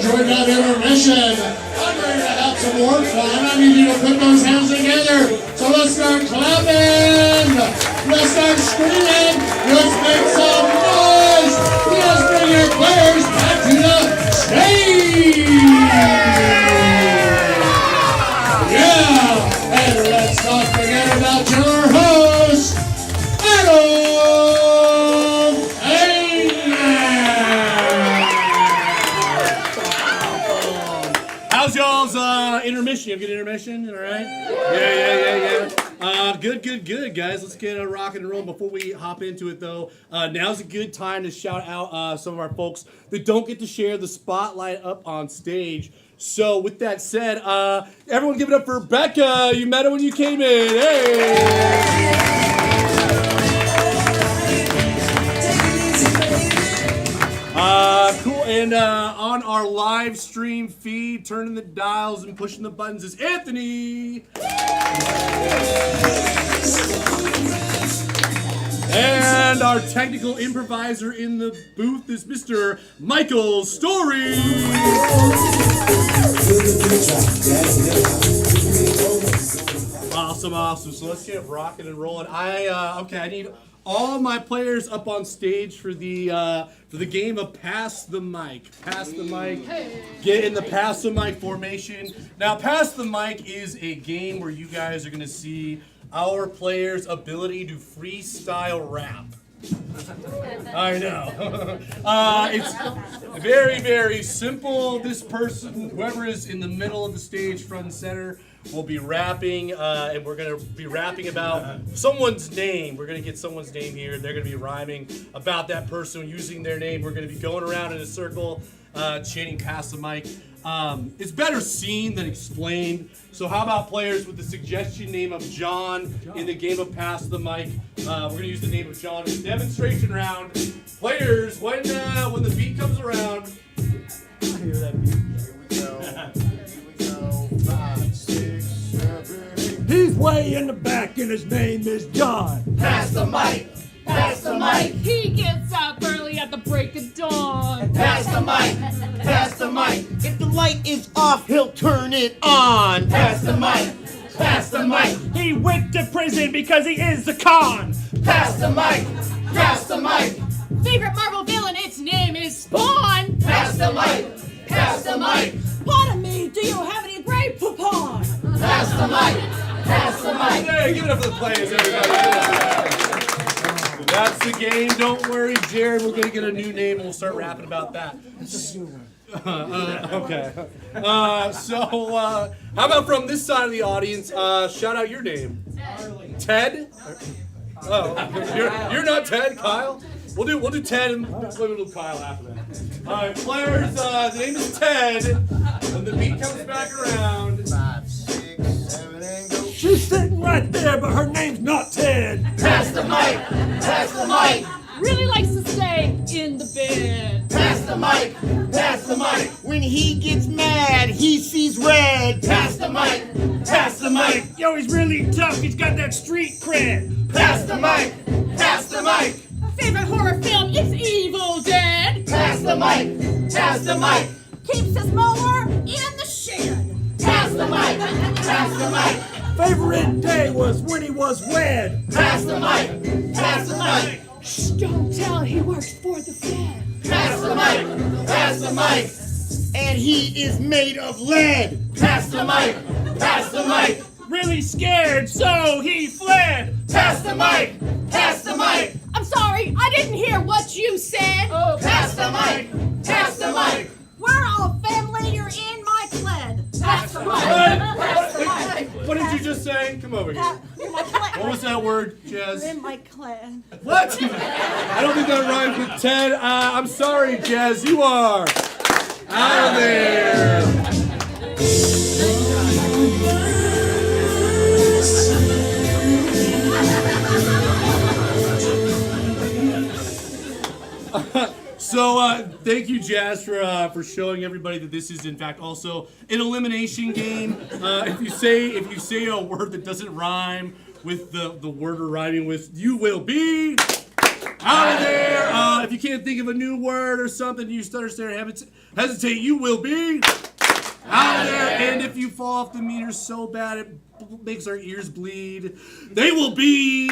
enjoyed that intermission. I'm ready to have some more fun. I need you to put those hands together. So let's start clapping. Let's start screaming. Let's make some noise. Let's bring your players back to the stage. Yeah. And let's not forget about your host, Adam. How's y'all's intermission? You have a good intermission? All right? Yeah. Good, guys. Let's get rocking and rolling. Before we hop into it, though, now's a good time to shout out some of our folks that don't get to share the spotlight up on stage. So, with that said, everyone give it up for Becca. You met her when you came in. Hey! Cool, and on our live stream feed, turning the dials and pushing the buttons is Anthony! And our technical improviser in the booth is Mr. Michael Story! Awesome. So let's get rocking and rolling. I need all my players up on stage for the game of Pass the Mic. Pass the mic. Get in the Pass the Mic formation. Now, Pass the Mic is a game where you guys are going to see our players' ability to freestyle rap. I know. It's very, very simple. This person, whoever is in the middle of the stage, front and center, will be rapping, and we're going to be rapping about someone's name. We're going to get someone's name here. They're going to be rhyming about that person using their name. We're going to be going around in a circle, chanting Pass the Mic. It's better seen than explained. So how about players with the suggestion name of John in the game of Pass the Mic? We're going to use the name of John in the demonstration round. Players, when the beat comes around, I hear that beat. Here we go. 5, 6, 7, 8. He's way in the back and his name is John. Pass the mic. Pass the mic. He gets up early at the break of dawn. Pass the mic. Pass the mic. If the light is off, he'll turn it on. Pass the mic. Pass the mic. He went to prison because he is a con. Pass the mic. Pass the mic. Favorite Marvel villain, its name is Spawn. Pass the mic. Pass the mic. Pardon me, do you have any great poupon? Pass the mic. Pass the mic. Hey, give it up for the players, everybody. That's the game. Don't worry, Jared. We're going to get a new name and we'll start rapping about that. Okay. So, how about from this side of the audience, shout out your name. Ted? Oh, you're not Ted, Kyle? We'll do Ted and we'll do Kyle after that. All right, players, the name is Ted. When the beat comes back around. 5, 6, 7, and go. She's sitting right there, but her name's not Ted. Pass the mic. Pass the mic. Really likes to stay in the bed. Pass the mic. Pass the mic. When he gets mad, he sees red. Pass the mic. Pass the mic. Yo, he's really tough. He's got that street cred. Pass the mic. Pass the mic. Favorite horror film, it's Evil Dead. Pass the mic. Pass the mic. Keeps his mower in the shed. Pass the mic. Pass the mic. Favorite day was when he was wed. Pass the mic. Pass the mic. Shh, don't tell, he works for the Fed. Pass the mic. Pass the mic. And he is made of lead. Pass the mic. Pass the mic. Really scared, so he fled. Pass the mic. Pass the mic. I'm sorry, I didn't hear what you said. Oh, pass the mic. Pass the mic. We're all family, you're in my clan. Pass the mic. Pass the mic. What did you just say? Come over here. In my clan. What was that word, Jez? You're in my clan. What? I don't think that rhymes with Ted. I'm sorry, Jez. You are out of there. So thank you, Jazz, for showing everybody that this is in fact also an elimination game. If you say a word that doesn't rhyme with the word we're rhyming with, you will be out of there. If you can't think of a new word or something, you stutter, stare, hesitate, you will be out of there. And if you fall off the meter so bad it makes our ears bleed, they will be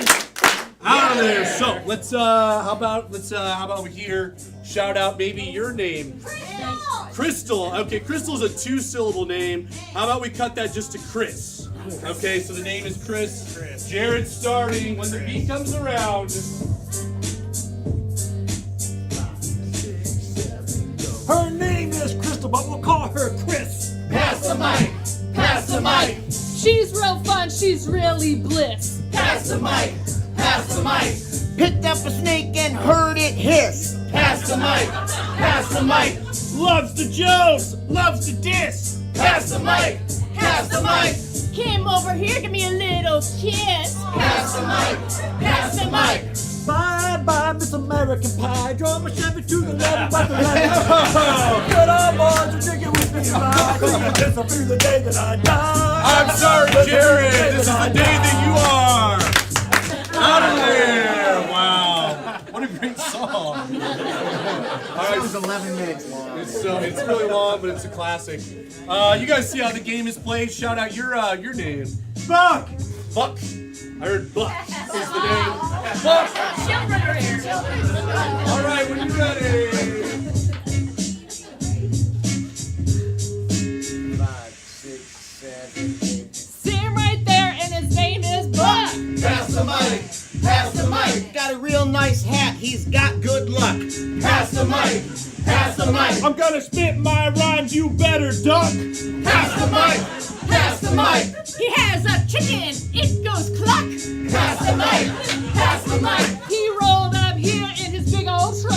out of there. So let's how about over here shout out maybe your name. Crystal. Okay, Crystal is a 2-syllable name. How about we cut that just to Chris? Okay, so the name is Chris. Jared's starting when the beat comes around. Her name is Crystal, but we'll call her Chris. Pass the mic. Pass the mic. She's real fun, she's really bliss. Pass the mic. Pass the mic. Picked up a snake and heard it hiss. Pass the mic. Pass the mic. Loves the jokes, loves to diss. Pass the mic. Pass the mic. Came over here, give me a little kiss. Pass the mic. Pass the mic. Bye bye, Miss American Pie. Drove my Chevy to the left, but the left. Good old boys are drinking with me tonight. This will be the day that I die. I'm sorry, Jared. This is the day that you are out of there. Wow. What a great song. All right. It was 11 minutes long. It's really long, but it's a classic. You guys see how the game is played? Shout out your name. Buck. Buck. I heard Buck is the name. Buck. All right, when you ready. 5, 6, 7, 8. See him right there, and his name is Buck. Pass the mic. Pass the mic. Got a real nice hat. He's got good luck. Pass the mic. Pass the mic. I'm gonna spit my rhymes, you better duck. Pass the mic. Pass the mic. He has a chicken, it goes cluck. Pass the mic. Pass the mic. He rolled up here in his big old truck.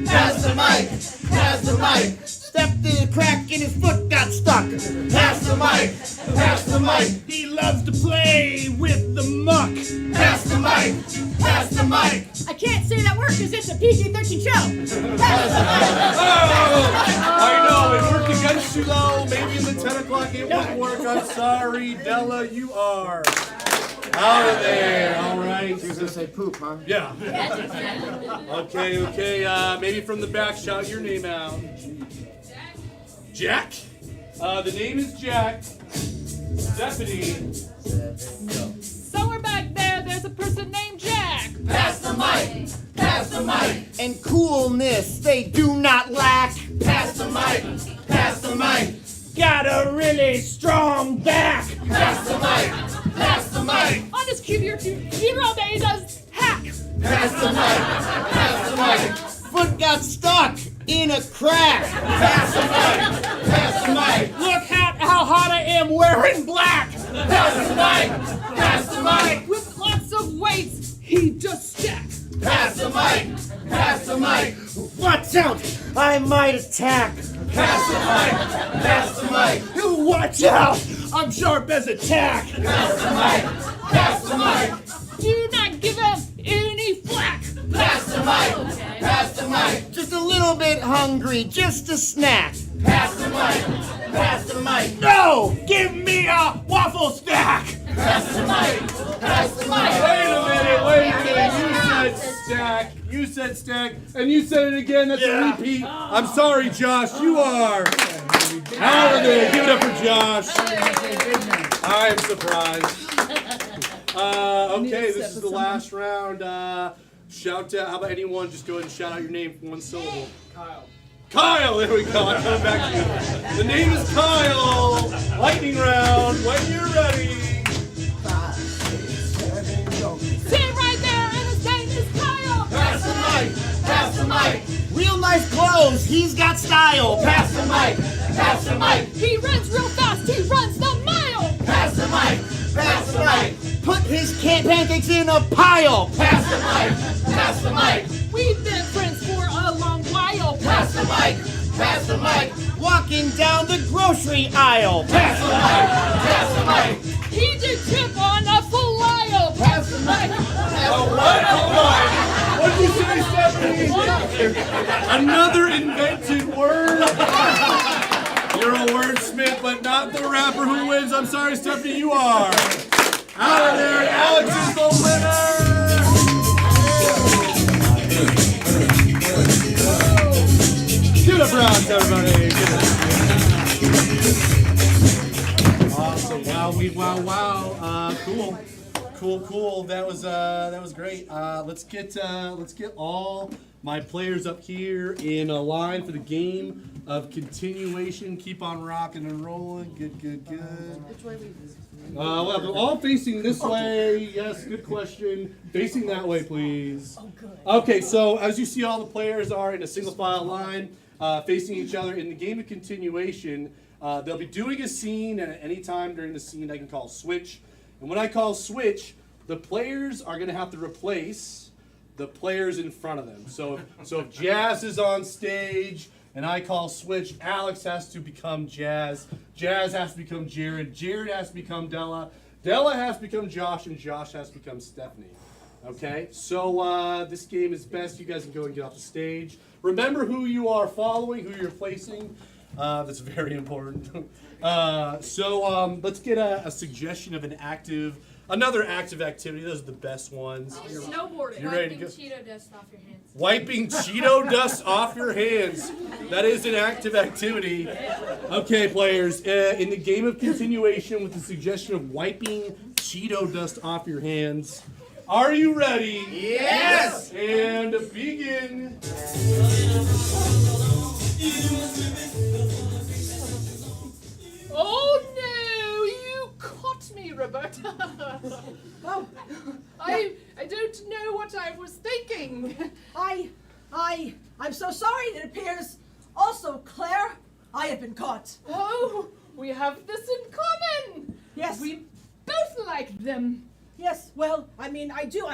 Pass the mic. Pass the mic. Stepped in a crack and his foot got stuck. Pass the mic. Pass the mic. He loves to play with the muck. Pass the mic. Pass the mic. I can't say that word because it's a PG-13 show. Pass the mic. I know, it worked against you though. Maybe in the 10 o'clock it won't work. I'm sorry, Della, you are out of there. All right. She was gonna say poop, huh? Yeah. Okay. Maybe from the back, shout your name out. Jack. The name is Jack. Stephanie. Somewhere back there, there's a person named Jack. Pass the mic. Pass the mic. And coolness they do not lack. Pass the mic. Pass the mic. Got a really strong back. Pass the mic. Pass the mic. On his computer day, he does hack. Pass the mic. Pass the mic. Foot got stuck in a crack. Pass the mic. Pass the mic. Look at how hot I am wearing black. Pass the mic. Pass the mic. With lots of weights, he just stacks. Pass the mic. Pass the mic. Watch out, I might attack. Pass the mic. Pass the mic. Watch out, I'm sharp as a tack. Pass the mic. Pass the mic. Do not give him any flack. Pass the mic. Pass the mic. Just a little bit hungry, just a snack. Pass the mic. Pass the mic. No, give me a waffle stack. Pass the mic. Pass the mic. Wait a minute. You said stack, and you said it again. That's a repeat. I'm sorry, Josh. You are out of there. Give it up for Josh. I am surprised. Okay, this is the last round. Shout out. How about anyone just go ahead and shout out your name for one syllable? Kyle, there we go. I'm coming back to you. The name is Kyle. Lightning round. When you're ready. See him right there, and his name is Kyle. Pass the mic. Pass the mic. Real nice clothes, he's got style. Pass the mic. Pass the mic. He runs real fast, he runs the mile. Pass the mic. Pass the mic. Put his pancakes in a pile. Pass the mic. Pass the mic. We've been friends for a long while. Pass the mic. Pass the mic. Walking down the grocery aisle. Pass the mic. Pass the mic. He did trip on a full aisle. Pass the mic. What'd you say, Stephanie? Another invented word? You're a wordsmith, but not the rapper who wins. I'm sorry, Stephanie, you are out of there. Alex is the winner. Wow. Cool. That was great. Let's get all my players up here in a line for the game of continuation. Keep on rocking and rolling. Good. Which way we Well, they're all facing this way. Yes, good question. Facing that way, please. Oh, good. Okay, so as you see, all the players are in a single file line, facing each other. In the game of continuation, they'll be doing a scene, and at any time during the scene, I can call switch. And when I call switch, the players are going to have to replace the players in front of them. So if Jazz is on stage and I call switch, Alex has to become Jazz. Jazz has to become Jared. Jared has to become Della. Della has to become Josh, and Josh has to become Stephanie. Okay, so this game is best. You guys can go and get off the stage. Remember who you are following, who you're placing. That's very important. So let's get a suggestion of another active activity. Those are the best ones. Snowboarding. You're ready to go? Cheeto dust off your hands. Wiping Cheeto dust off your hands. That is an active activity. Okay, players, in the game of continuation with the suggestion of wiping Cheeto dust off your hands, are you ready? Yes! And begin. Oh no, you caught me, Roberta. Oh, I don't know what I was thinking. I'm so sorry. It appears also, Claire, I have been caught. Oh, we have this in common. Yes. We both like them. Yes, well, I mean, I do.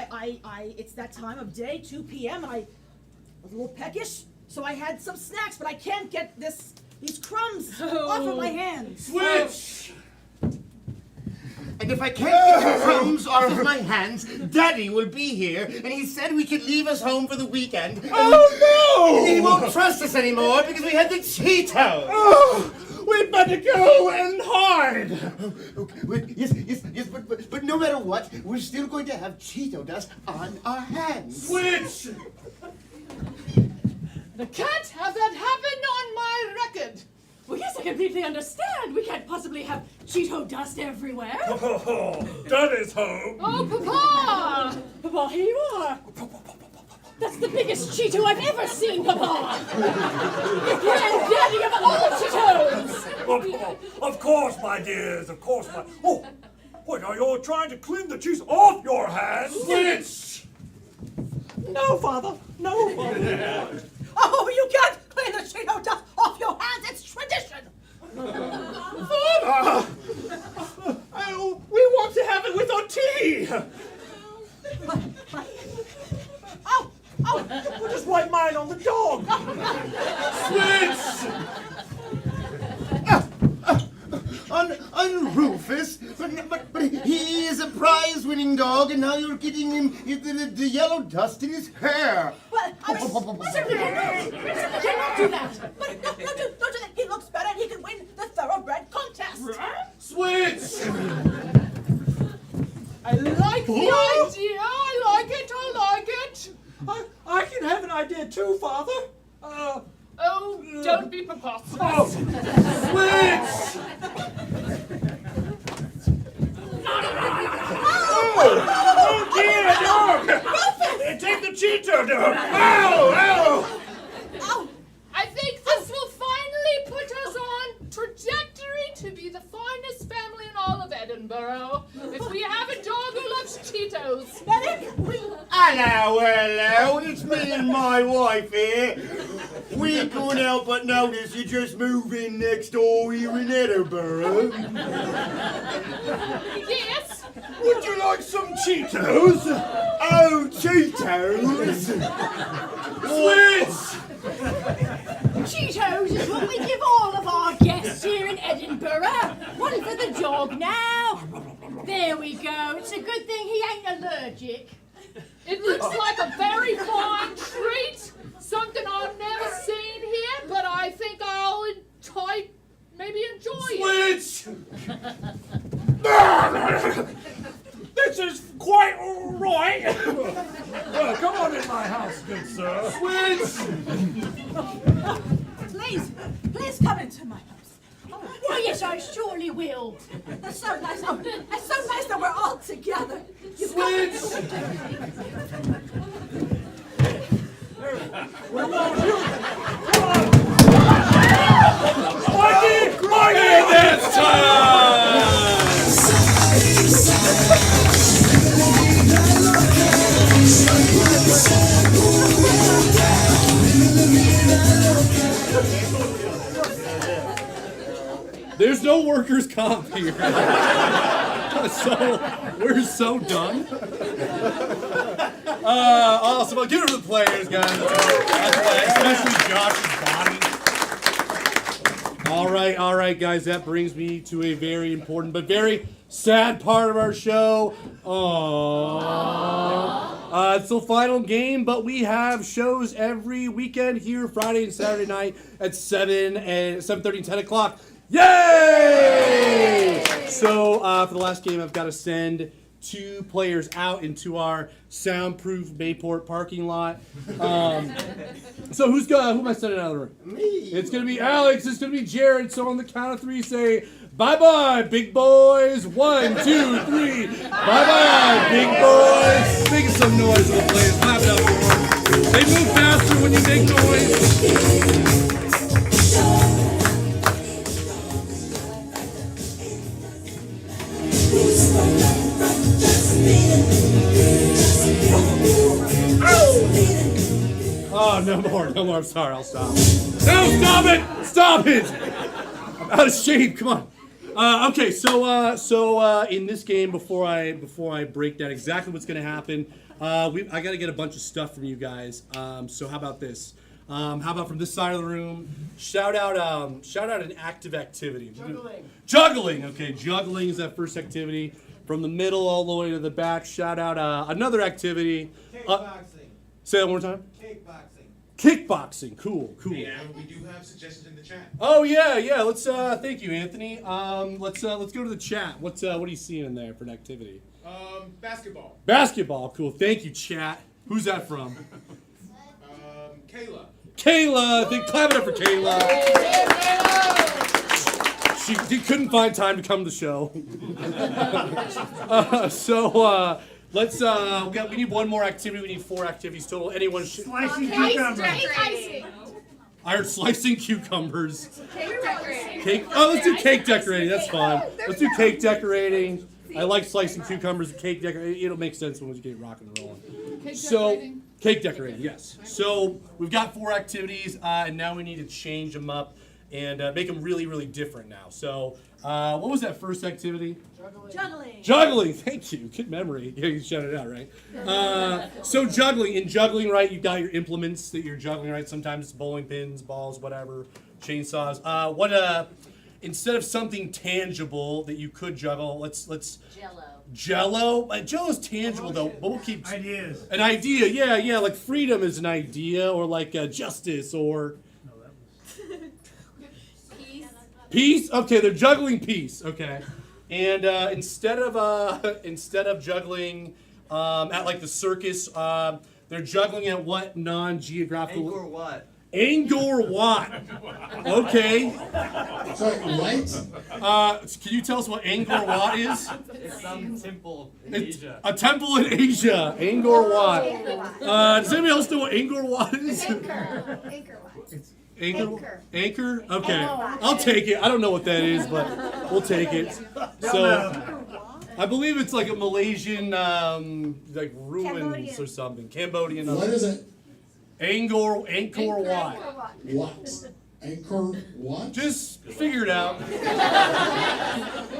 It's that time of day, 2 p.m., and I was a little peckish, so I had some snacks, but I can't get these crumbs off of my hands. Switch! And if I can't get the crumbs off of my hands, Daddy will be here, and he said we could leave us home for the weekend. Oh He won't trust us anymore because we had the Cheetos. Oh, we better go and hide. Okay, yes, but no matter what, we're still going to have Cheeto dust on our hands. Switch! I can't have that happen on my record. Well, yes, I completely understand. We can't possibly have Cheeto dust everywhere. Oh, Daddy's home. Oh, Papa! Papa, here you are. That's the biggest Cheeto I've ever seen, Papa. The granddaddy of all Cheetos. Of course, my dears, of course, my... Oh, what, are you trying to clean the cheese off your hands? Switch! No, Father, no, Father. Oh, you can't clean the Cheeto dust off your hands. It's tradition. Father! We want to have it with our tea. We'll just wipe mine on the dog. Switch! On Rufus, but he is a prize-winning dog, and now you're getting him the yellow dust in his hair. But, Mr. Richard cannot do that. But don't do that. He looks better, and he can win the thoroughbred contest. Switch! I like the idea. I like it. I can have an idea too, Father. Oh, don't be preposterous. Switch! Oh dear, dog! Take the Cheeto, dog! Ow! I think this will finally put us on trajectory to be the finest family in all of Edinburgh. If we have a dog who loves Cheetos. Hello, it's me and my wife here. We couldn't help but notice you just moved in next door here in Edinburgh. Yes. Would you like some Cheetos? Oh, Cheetos! Switch! Cheetos is what we give all of our guests here in Edinburgh. One for the dog now. There we go. It's a good thing he ain't allergic. It looks like a very fine treat. Something I've never seen here, but I think I'll maybe enjoy it. Switch! This is quite all right. Well, come on in my house, good sir. Switch! Please come into my house. Why, yes, I surely will. That's so nice. Oh, it's so nice that we're all together. And it's time! There's no workers' comp here. So, we're so done. Awesome. I'll give it to the players, guys. Especially Josh's body. All right, guys. That brings me to a very important but very sad part of our show. It's the final game, but we have shows every weekend here, Friday and Saturday night at 7 and 7:30 and 10 o'clock. Yay! So for the last game, I've got to send 2 players out into our soundproof Bayport parking lot. So who am I sending out of the room? Me. It's gonna be Alex. It's gonna be Jared. So on the count of 3, say bye-bye, big boys. 1, 2, 3. Bye-bye, big boys. Make some noise for the players. Clap it up for them. They move faster when you make noise. Oh, no more. I'm sorry. I'll stop. No, stop it! I'm out of shape. Come on. Okay, so in this game, before I break down exactly what's gonna happen, I gotta get a bunch of stuff from you guys. So how about this? How about from this side of the room? Shout out an active activity. Juggling. Okay, juggling is that first activity. From the middle all the way to the back. Shout out another activity. Kickboxing. Say that one more time. Kickboxing. Cool. And we do have suggestions in the chat. Oh yeah. Let's thank you, Anthony. Let's go to the chat. What are you seeing in there for an activity? Basketball. Basketball. Cool. Thank you, chat. Who's that from? Kayla. Clap it up for Kayla. She couldn't find time to come to the show. We need one more activity. We need 4 activities total. Anyone? Slicing cucumbers. I heard slicing cucumbers. Cake decorating. Cake. Oh, let's do cake decorating. That's fun. Let's do cake decorating. I like slicing cucumbers and cake decorating. It'll make sense when we get rocking and rolling. Cake decorating, yes. So we've got 4 activities, and now we need to change them up and make them really, really different now. So what was that first activity? Juggling. Thank you. Good memory. Yeah, you shouted it out, right? So juggling. In juggling, right, you've got your implements that you're juggling, right? Sometimes it's bowling pins, balls, whatever, chainsaws. Instead of something tangible that you could juggle, let's Jello. Jello's tangible though, but we'll keep ideas. An idea, yeah. Like freedom is an idea, or like justice, or peace. Okay, they're juggling peace. Okay, and instead of juggling at like the circus, they're juggling at what non-geographical? Angkor Wat. Angkor Wat. Okay. Sorry, what? Can you tell us what Angkor Wat is? It's some temple in Asia. A temple in Asia. Angkor Wat. Does anybody else know what Angkor Wat is? Anchor? Okay. I'll take it. I don't know what that is, but we'll take it. So, I believe it's like a Malaysian, like ruins or something. Cambodian. What is it? Angkor Wat. What? Anchor what? Just figure it out.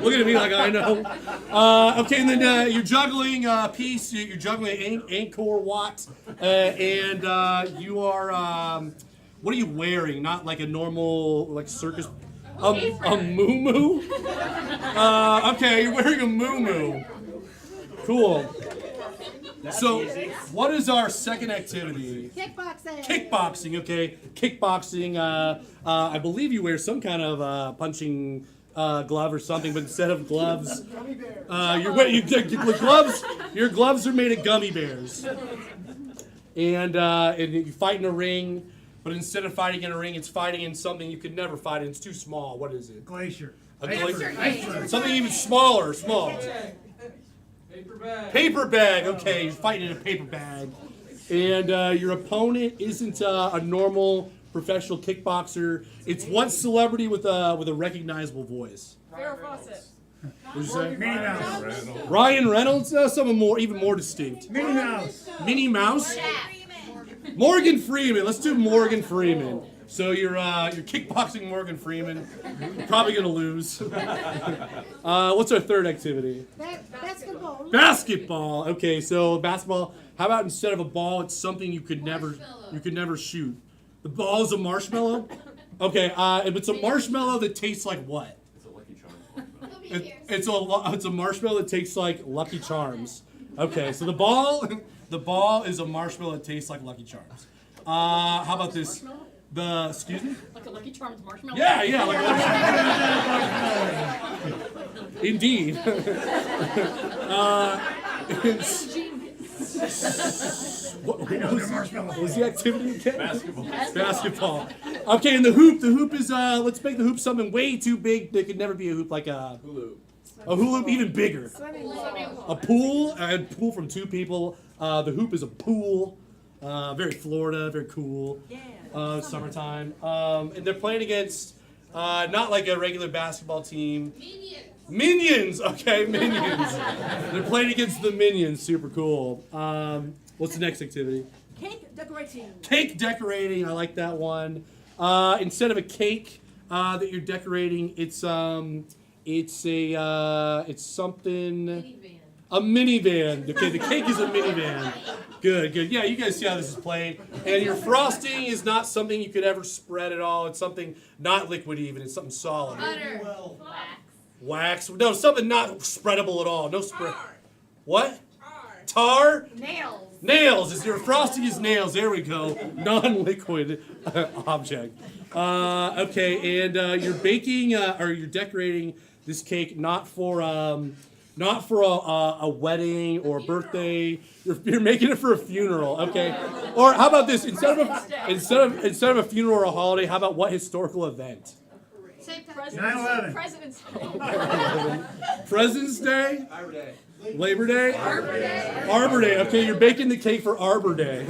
Looking at me like I know. Okay, and then you're juggling piece. You're juggling Angkor Wat, and you are. What are you wearing? Not like a normal like circus. A muumuu. Okay, you're wearing a muumuu. Cool. So, what is our second activity? Kickboxing, okay. Kickboxing, I believe you wear some kind of punching glove or something, but instead of gloves, your gloves are made of gummy bears. And you fight in a ring, but instead of fighting in a ring, it's fighting in something you could never fight in. It's too small. What is it? Glacier. Something even smaller. Small. Paper bag. Paper bag. Okay, you're fighting in a paper bag. And your opponent isn't a normal professional kickboxer. It's one celebrity with a recognizable voice. Farrah Fawcett. What'd you say? Minnie Mouse. Ryan Reynolds? Someone even more distinct. Minnie Mouse. Minnie Mouse? Morgan Freeman. Let's do Morgan Freeman. So you're kickboxing Morgan Freeman. You're probably gonna lose. What's our third activity? Basketball. Basketball. Okay, so basketball. How about instead of a ball, it's something you could never shoot. The ball is a marshmallow. Okay, if it's a marshmallow that tastes like what? It's a marshmallow that tastes like Lucky Charms. Okay, so the ball is a marshmallow that tastes like Lucky Charms. How about this? Excuse me? Like a Lucky Charms marshmallow? Yeah, like a Indeed. What was the activity again? Basketball. Okay, and the hoop is, let's make the hoop something way too big that could never be a hoop, like a hula hoop, even bigger. A pool from two people. The hoop is a pool. Very Florida, very cool. Summertime. And they're playing against not like a regular basketball team. Minions! Okay, Minions. They're playing against the Minions. Super cool. What's the next activity? Cake decorating. Cake decorating. I like that one. Instead of a cake that you're decorating, it's something. A minivan. Okay, the cake is a minivan. Good. Yeah, you guys see how this is played. And your frosting is not something you could ever spread at all. It's something not liquid even. It's something solid. Butter. Wax. No, something not spreadable at all. No spread. What? Tar. Nails. Your frosting is nails. There we go. Non-liquid object. Okay, and you're baking or you're decorating this cake not for a wedding or a birthday. You're making it for a funeral, okay? Or how about this? Instead of a funeral or a holiday, how about what historical event? 9/11. President's Day. President's Day? Arbor Day. Labor Day? Arbor Day. Okay, you're baking the cake for Arbor Day.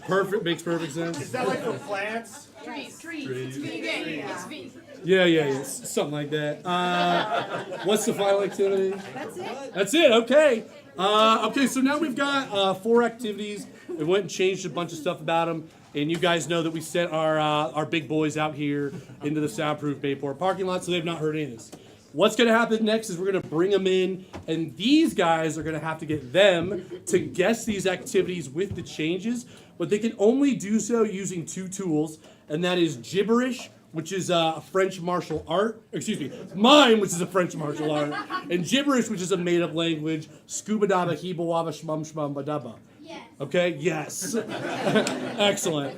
Perfect. Makes perfect sense. Is that like for plants? Trees. It's vegan. It's vegan. Yeah. Something like that. What's the final activity? That's it. Okay. Okay, so now we've got 4 activities. We went and changed a bunch of stuff about them. And you guys know that we sent our big boys out here into the soundproof Bayport parking lot, so they've not heard any of this. What's going to happen next is we're going to bring them in, and these guys are going to have to get them to guess these activities with the changes, but they can only do so using 2 tools, and that is gibberish, which is a French martial art. Excuse me, mime, which is a French martial art, and gibberish, which is a made-up language. Scuba dabba, heba waba, shmum shmum badabba. Yes. Okay. Yes. Excellent.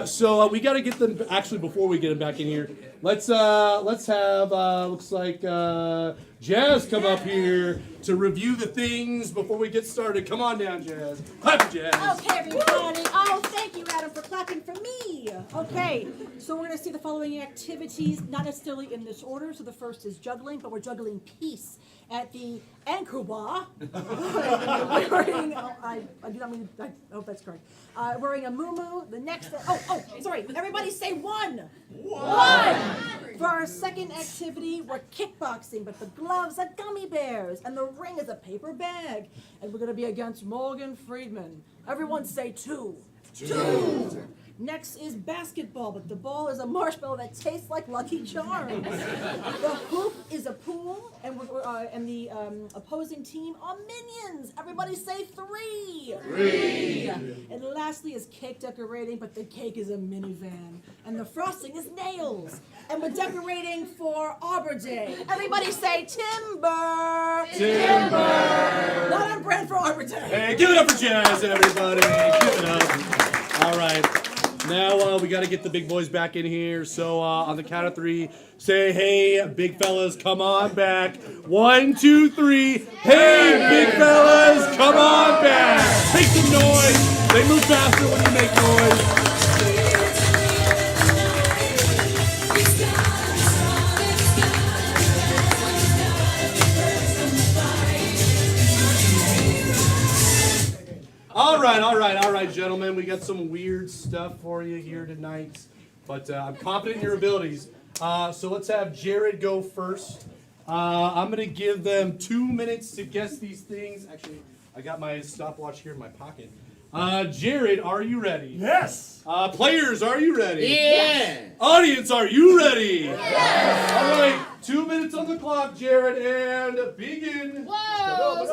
So we got to get them. Actually, before we get them back in here, let's have looks like Jazz come up here to review the things before we get started. Come on down, Jazz. Clap, Jazz. Okay, everybody. Oh, thank you, Adam, for clapping for me. Okay, so we're going to see the following activities, not necessarily in this order. So the first is juggling, but we're juggling peace at the Ankuba. Wearing, I do not mean, I hope that's correct. Wearing a muumuu. The next, sorry. Everybody say one. One. For our second activity, we're kickboxing, but the gloves are gummy bears, and the ring is a paper bag. And we're going to be against Morgan Freeman. Everyone say 2. 2. Next is basketball, but the ball is a marshmallow that tastes like Lucky Charms. The hoop is a pool, and the opposing team are minions. Everybody say 3. 3. And lastly is cake decorating, but the cake is a minivan, and the frosting is nails. And we're decorating for Arbor Day. Everybody say timber. Timber. Not on brand for Arbor Day. Hey, give it up for Jazz, everybody. Give it up. All right. Now we got to get the big boys back in here. So on the count of 3, say, "Hey, big fellas, come on back." 1, 2, 3. Hey, big fellas, come on back. Make some noise. They move faster when you make noise. some weird stuff for you here tonight, but I'm confident in your abilities. So let's have Jared go first. I'm going to give them 2 minutes to guess these things. Actually, I got my stopwatch here in my pocket. Jared, are you ready? Yes. Players, are you ready? Yeah. Audience, are you ready? Yes. All right, 2 minutes on the clock, Jared, and begin. Whoa!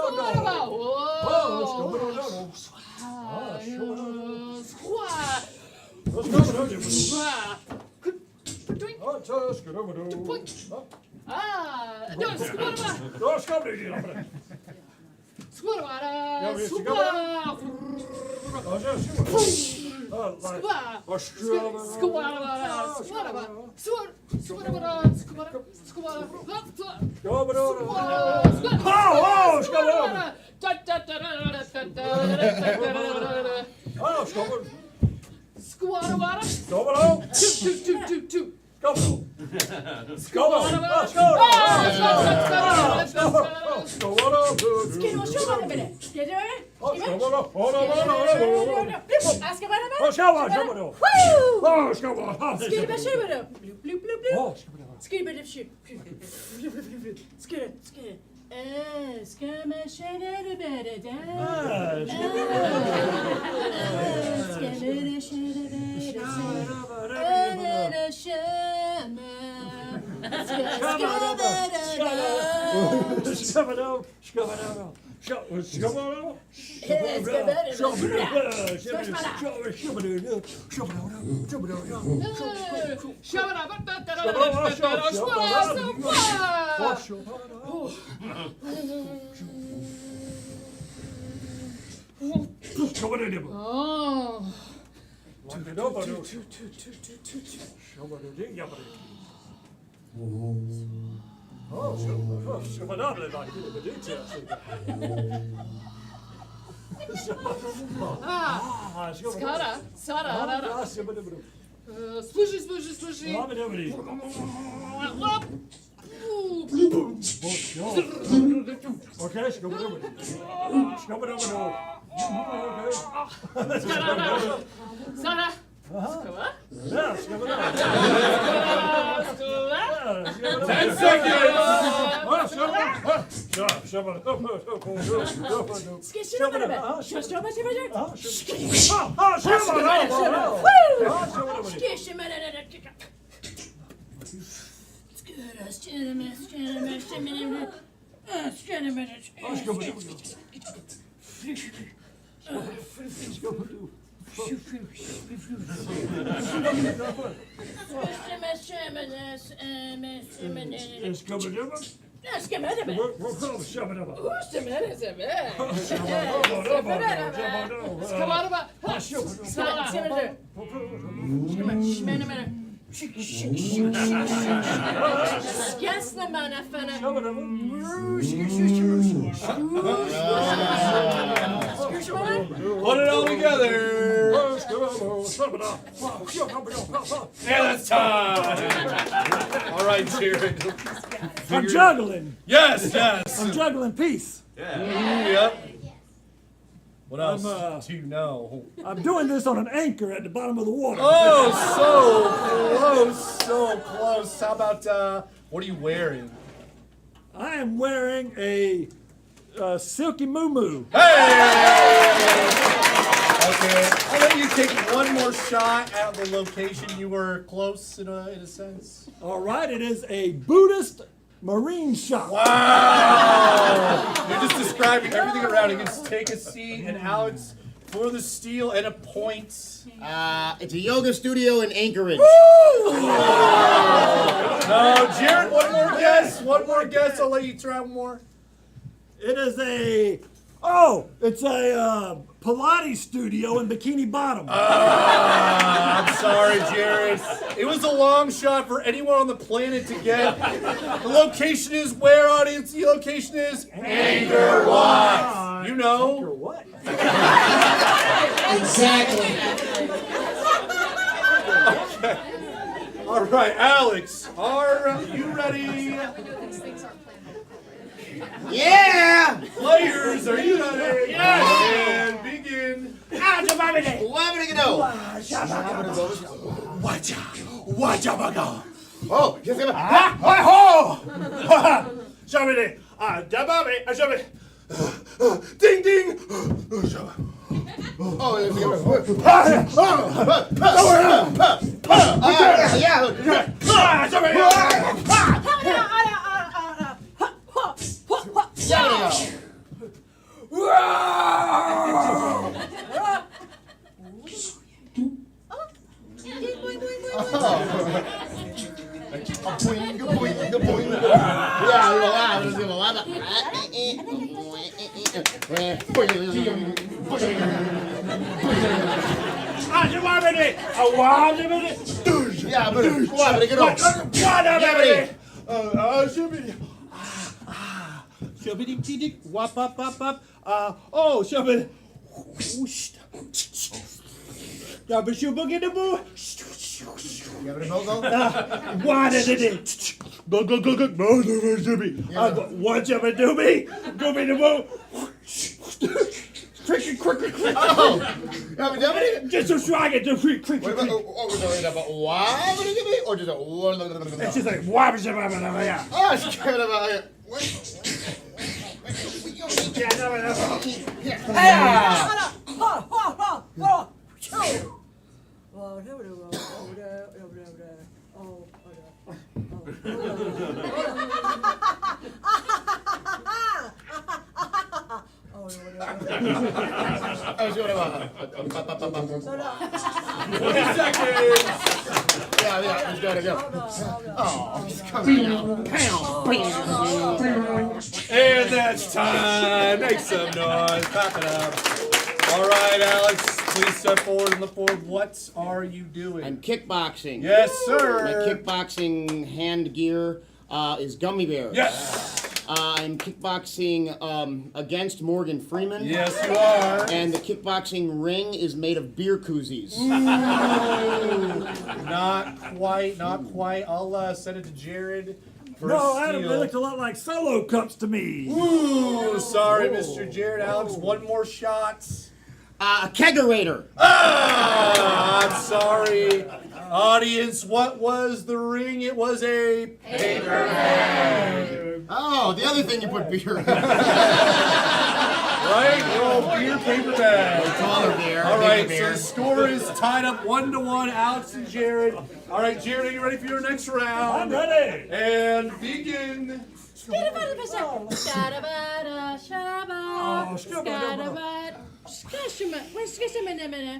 Put it all together. And that's time. All right, Jared. I'm juggling. Yes, yes. I'm juggling peace. Yep. What else do you know? I'm doing this on an anchor at the bottom of the water. Oh, so close, so close. How about, what are you wearing? I am wearing a silky moo-moo. Hey! Okay, I'll let you take one more shot at the location. You were close in a sense. All right, it is a Buddhist marine shop. Wow! You're just describing everything around it. You can take a seat, and Alex, for the steal and a point. It's a yoga studio in Anchorage. No, Jared, one more guess. One more guess. I'll let you try one more. It is it's a Pilates studio in Bikini Bottom. I'm sorry, Jared. It was a long shot for anyone on the planet to get. The location is where, audience? The location is Anchor what? You know. Anchor what? Exactly. Okay. All right, Alex, are you ready? Yeah! Players, are you ready? Yes! And begin. Oh, yes, Ding ding! Oh, Wop, wop, wop, wop. Oh, shubbity. Yabba shubba get a boo. What is it? Go, go, go, go. What jabba do me? Go me the boo. Cricket, cricket, cricket. Oh, just so strong it. Just cricket, cricket. why would you give me? Or just a It's just like, wah, shabba, yeah. Oh, it's kind of a. And that's time. Make some noise. Clap it up. All right, Alex. Please step forward and look forward. What are you doing? I'm kickboxing. Yes, My sir. kickboxing hand gear is gummy bears. Yes. I'm kickboxing against Morgan Freeman. Yes, you are. And the kickboxing ring is made of beer koozies. Not quite, not quite. I'll send it to Jared for No, a Adam, they steal. looked a lot like solo cups to me. Ooh, sorry, Mr. Jared. Alex, one more shot. A kegerator. Ah, I'm sorry. Audience, what was the ring? It was a paper bag. Oh, the other thing you put beer in. Right? Well, beer paper bag. Taller beer. All right, bigger so beer. the score is tied up 1-1, Alex and Jared. All right, Jared, are you ready for your next I'm round? ready. And begin.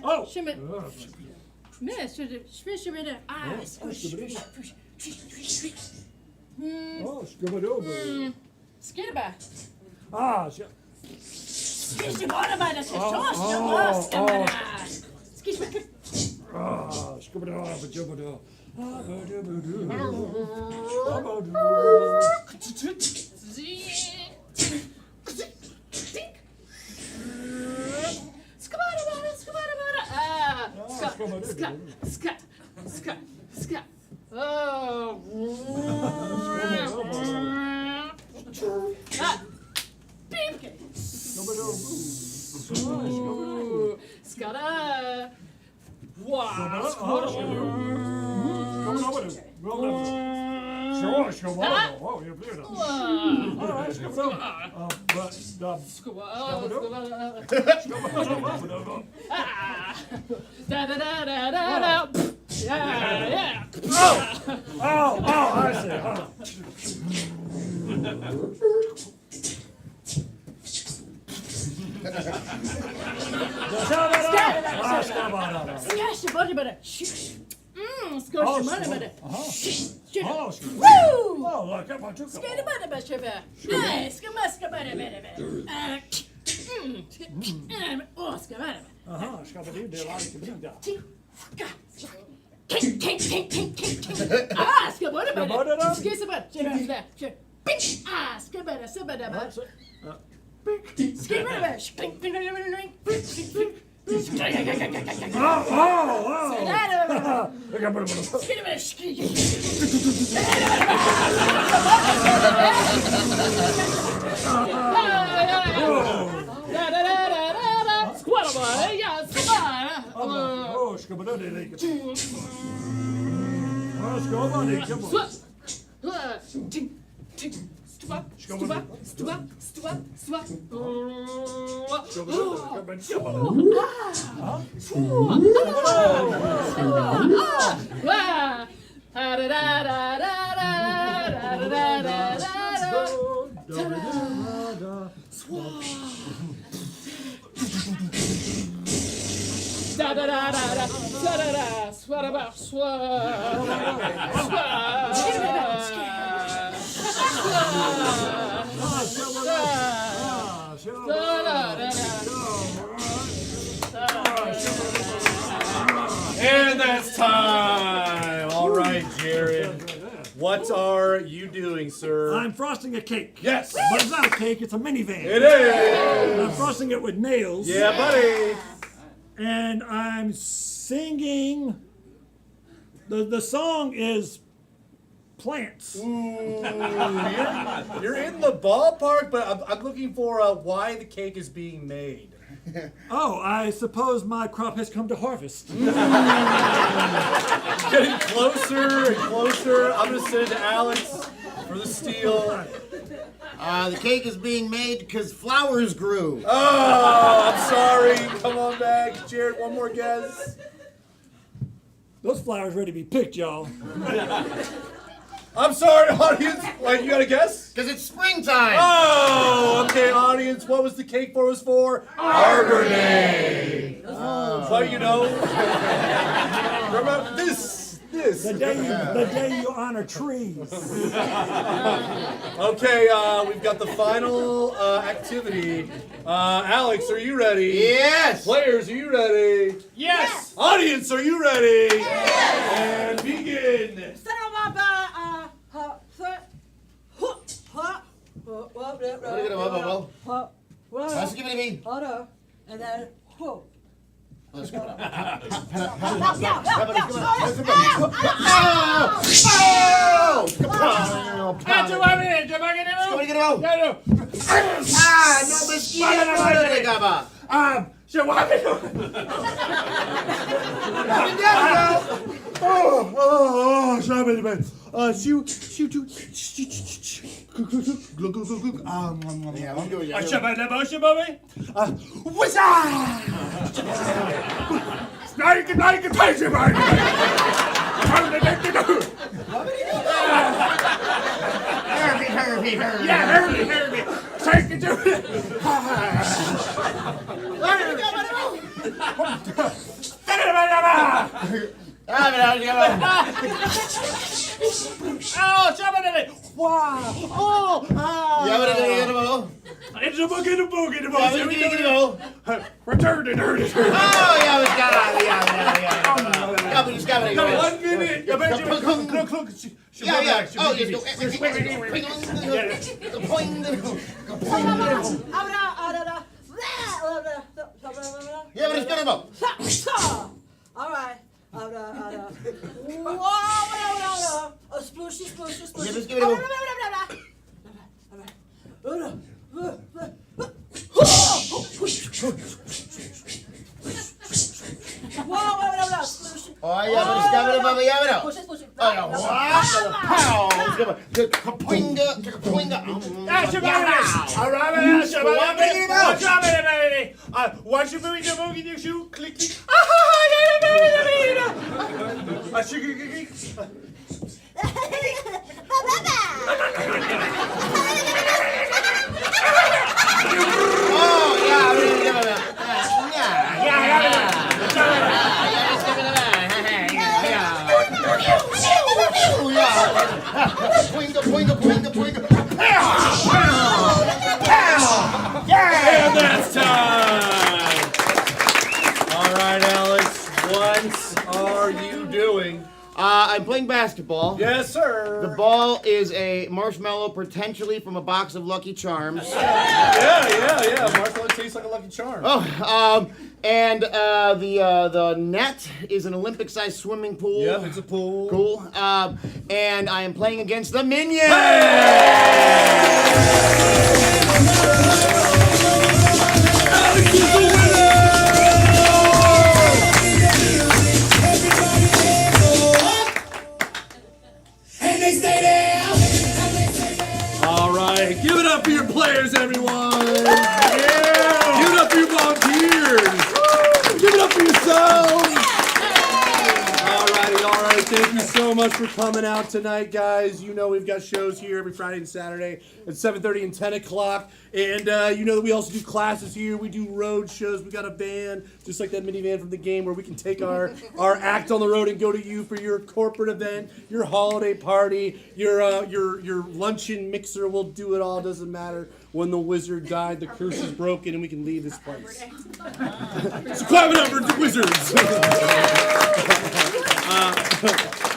Oh, Scooby-Doo. Skidaba. Ah, Scooby-Doo. Oh, skabadaddy. Oh, skabadaddy, come on. And that's time. All right, Jared. What are you doing, sir? I'm frosting a cake. Yes. But it's not a cake, it's a minivan. It is. I'm frosting it with nails. Yeah, buddy. And I'm singing. The song is Plants. Ooh, you're in the ballpark, but I'm looking for why the cake is being made. Oh, I suppose my crop has come to harvest. Getting closer and closer. I'm going to send it to Alex for the steal. The cake is being made because flowers grew. Oh, I'm sorry. Come on back. Jared, one more guess. Those flowers ready to be picked, y'all. I'm sorry, audience. Wait, you got a guess? Because it's springtime. Oh, okay, audience. What was the cake for? Was for Arbor Day. But you know, remember this. The day you honor trees. Okay, we've got the final activity. Alex, are you ready? Yes. Players, are you ready? Yes. Audience, are you ready? Yes. And begin. Let's give it to me. And then, whoa. Let's go. Return to dirty. Oh, yeah, we got it. Yeah. 1 minute. All right. Splooshy. Yeah, just give it a Oh, yeah, but it's got it above the yabba. Push it. Oh, yeah. Pow. What you doing? You shoot, click. And that's time. All right, Alex. What are you doing? I'm playing basketball. Yes, sir. The ball is a marshmallow potentially from a box of Lucky Charms. Yeah. Marshmallow tastes like a Lucky Charm. And the net is an Olympic-sized swimming pool. Yep, it's a pool. Cool. And I am playing against the Minions. Alex is the winner! players, everyone. Yeah. Give it up for your volunteers. Give it up for yourselves. All right. Thank you so much for coming out tonight, guys. You know we've got shows here every Friday and Saturday at 7:30 and 10 o'clock. And you know that we also do classes here. We do road shows. We got a van, just like that minivan from the game, where we can take our act on the road and go to you for your corporate event, your holiday party, your luncheon mixer. We'll do it all. Doesn't matter. When the wizard died, the curse is broken, and we can leave this place. So clap it up for the wizards.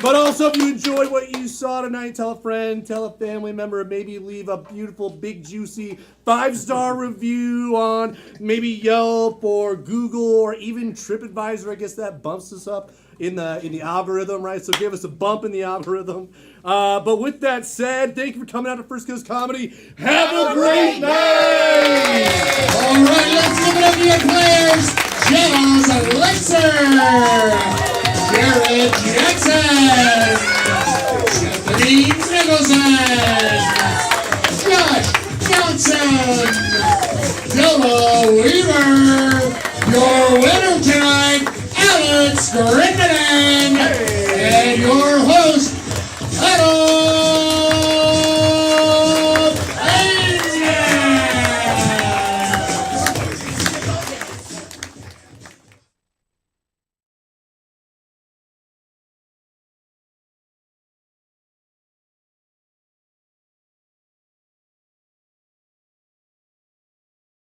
But also, if you enjoyed what you saw tonight, tell a friend, tell a family member, maybe leave a beautiful, big, juicy 5-star review on maybe Yelp or Google or even TripAdvisor. I guess that bumps us up in the algorithm, right? So give us a bump in the algorithm. But with that said, thank you for coming out to First Coast Comedy. Have a great night! All right, let's give it up to your players. Jello's Elixir, Jared Jackson.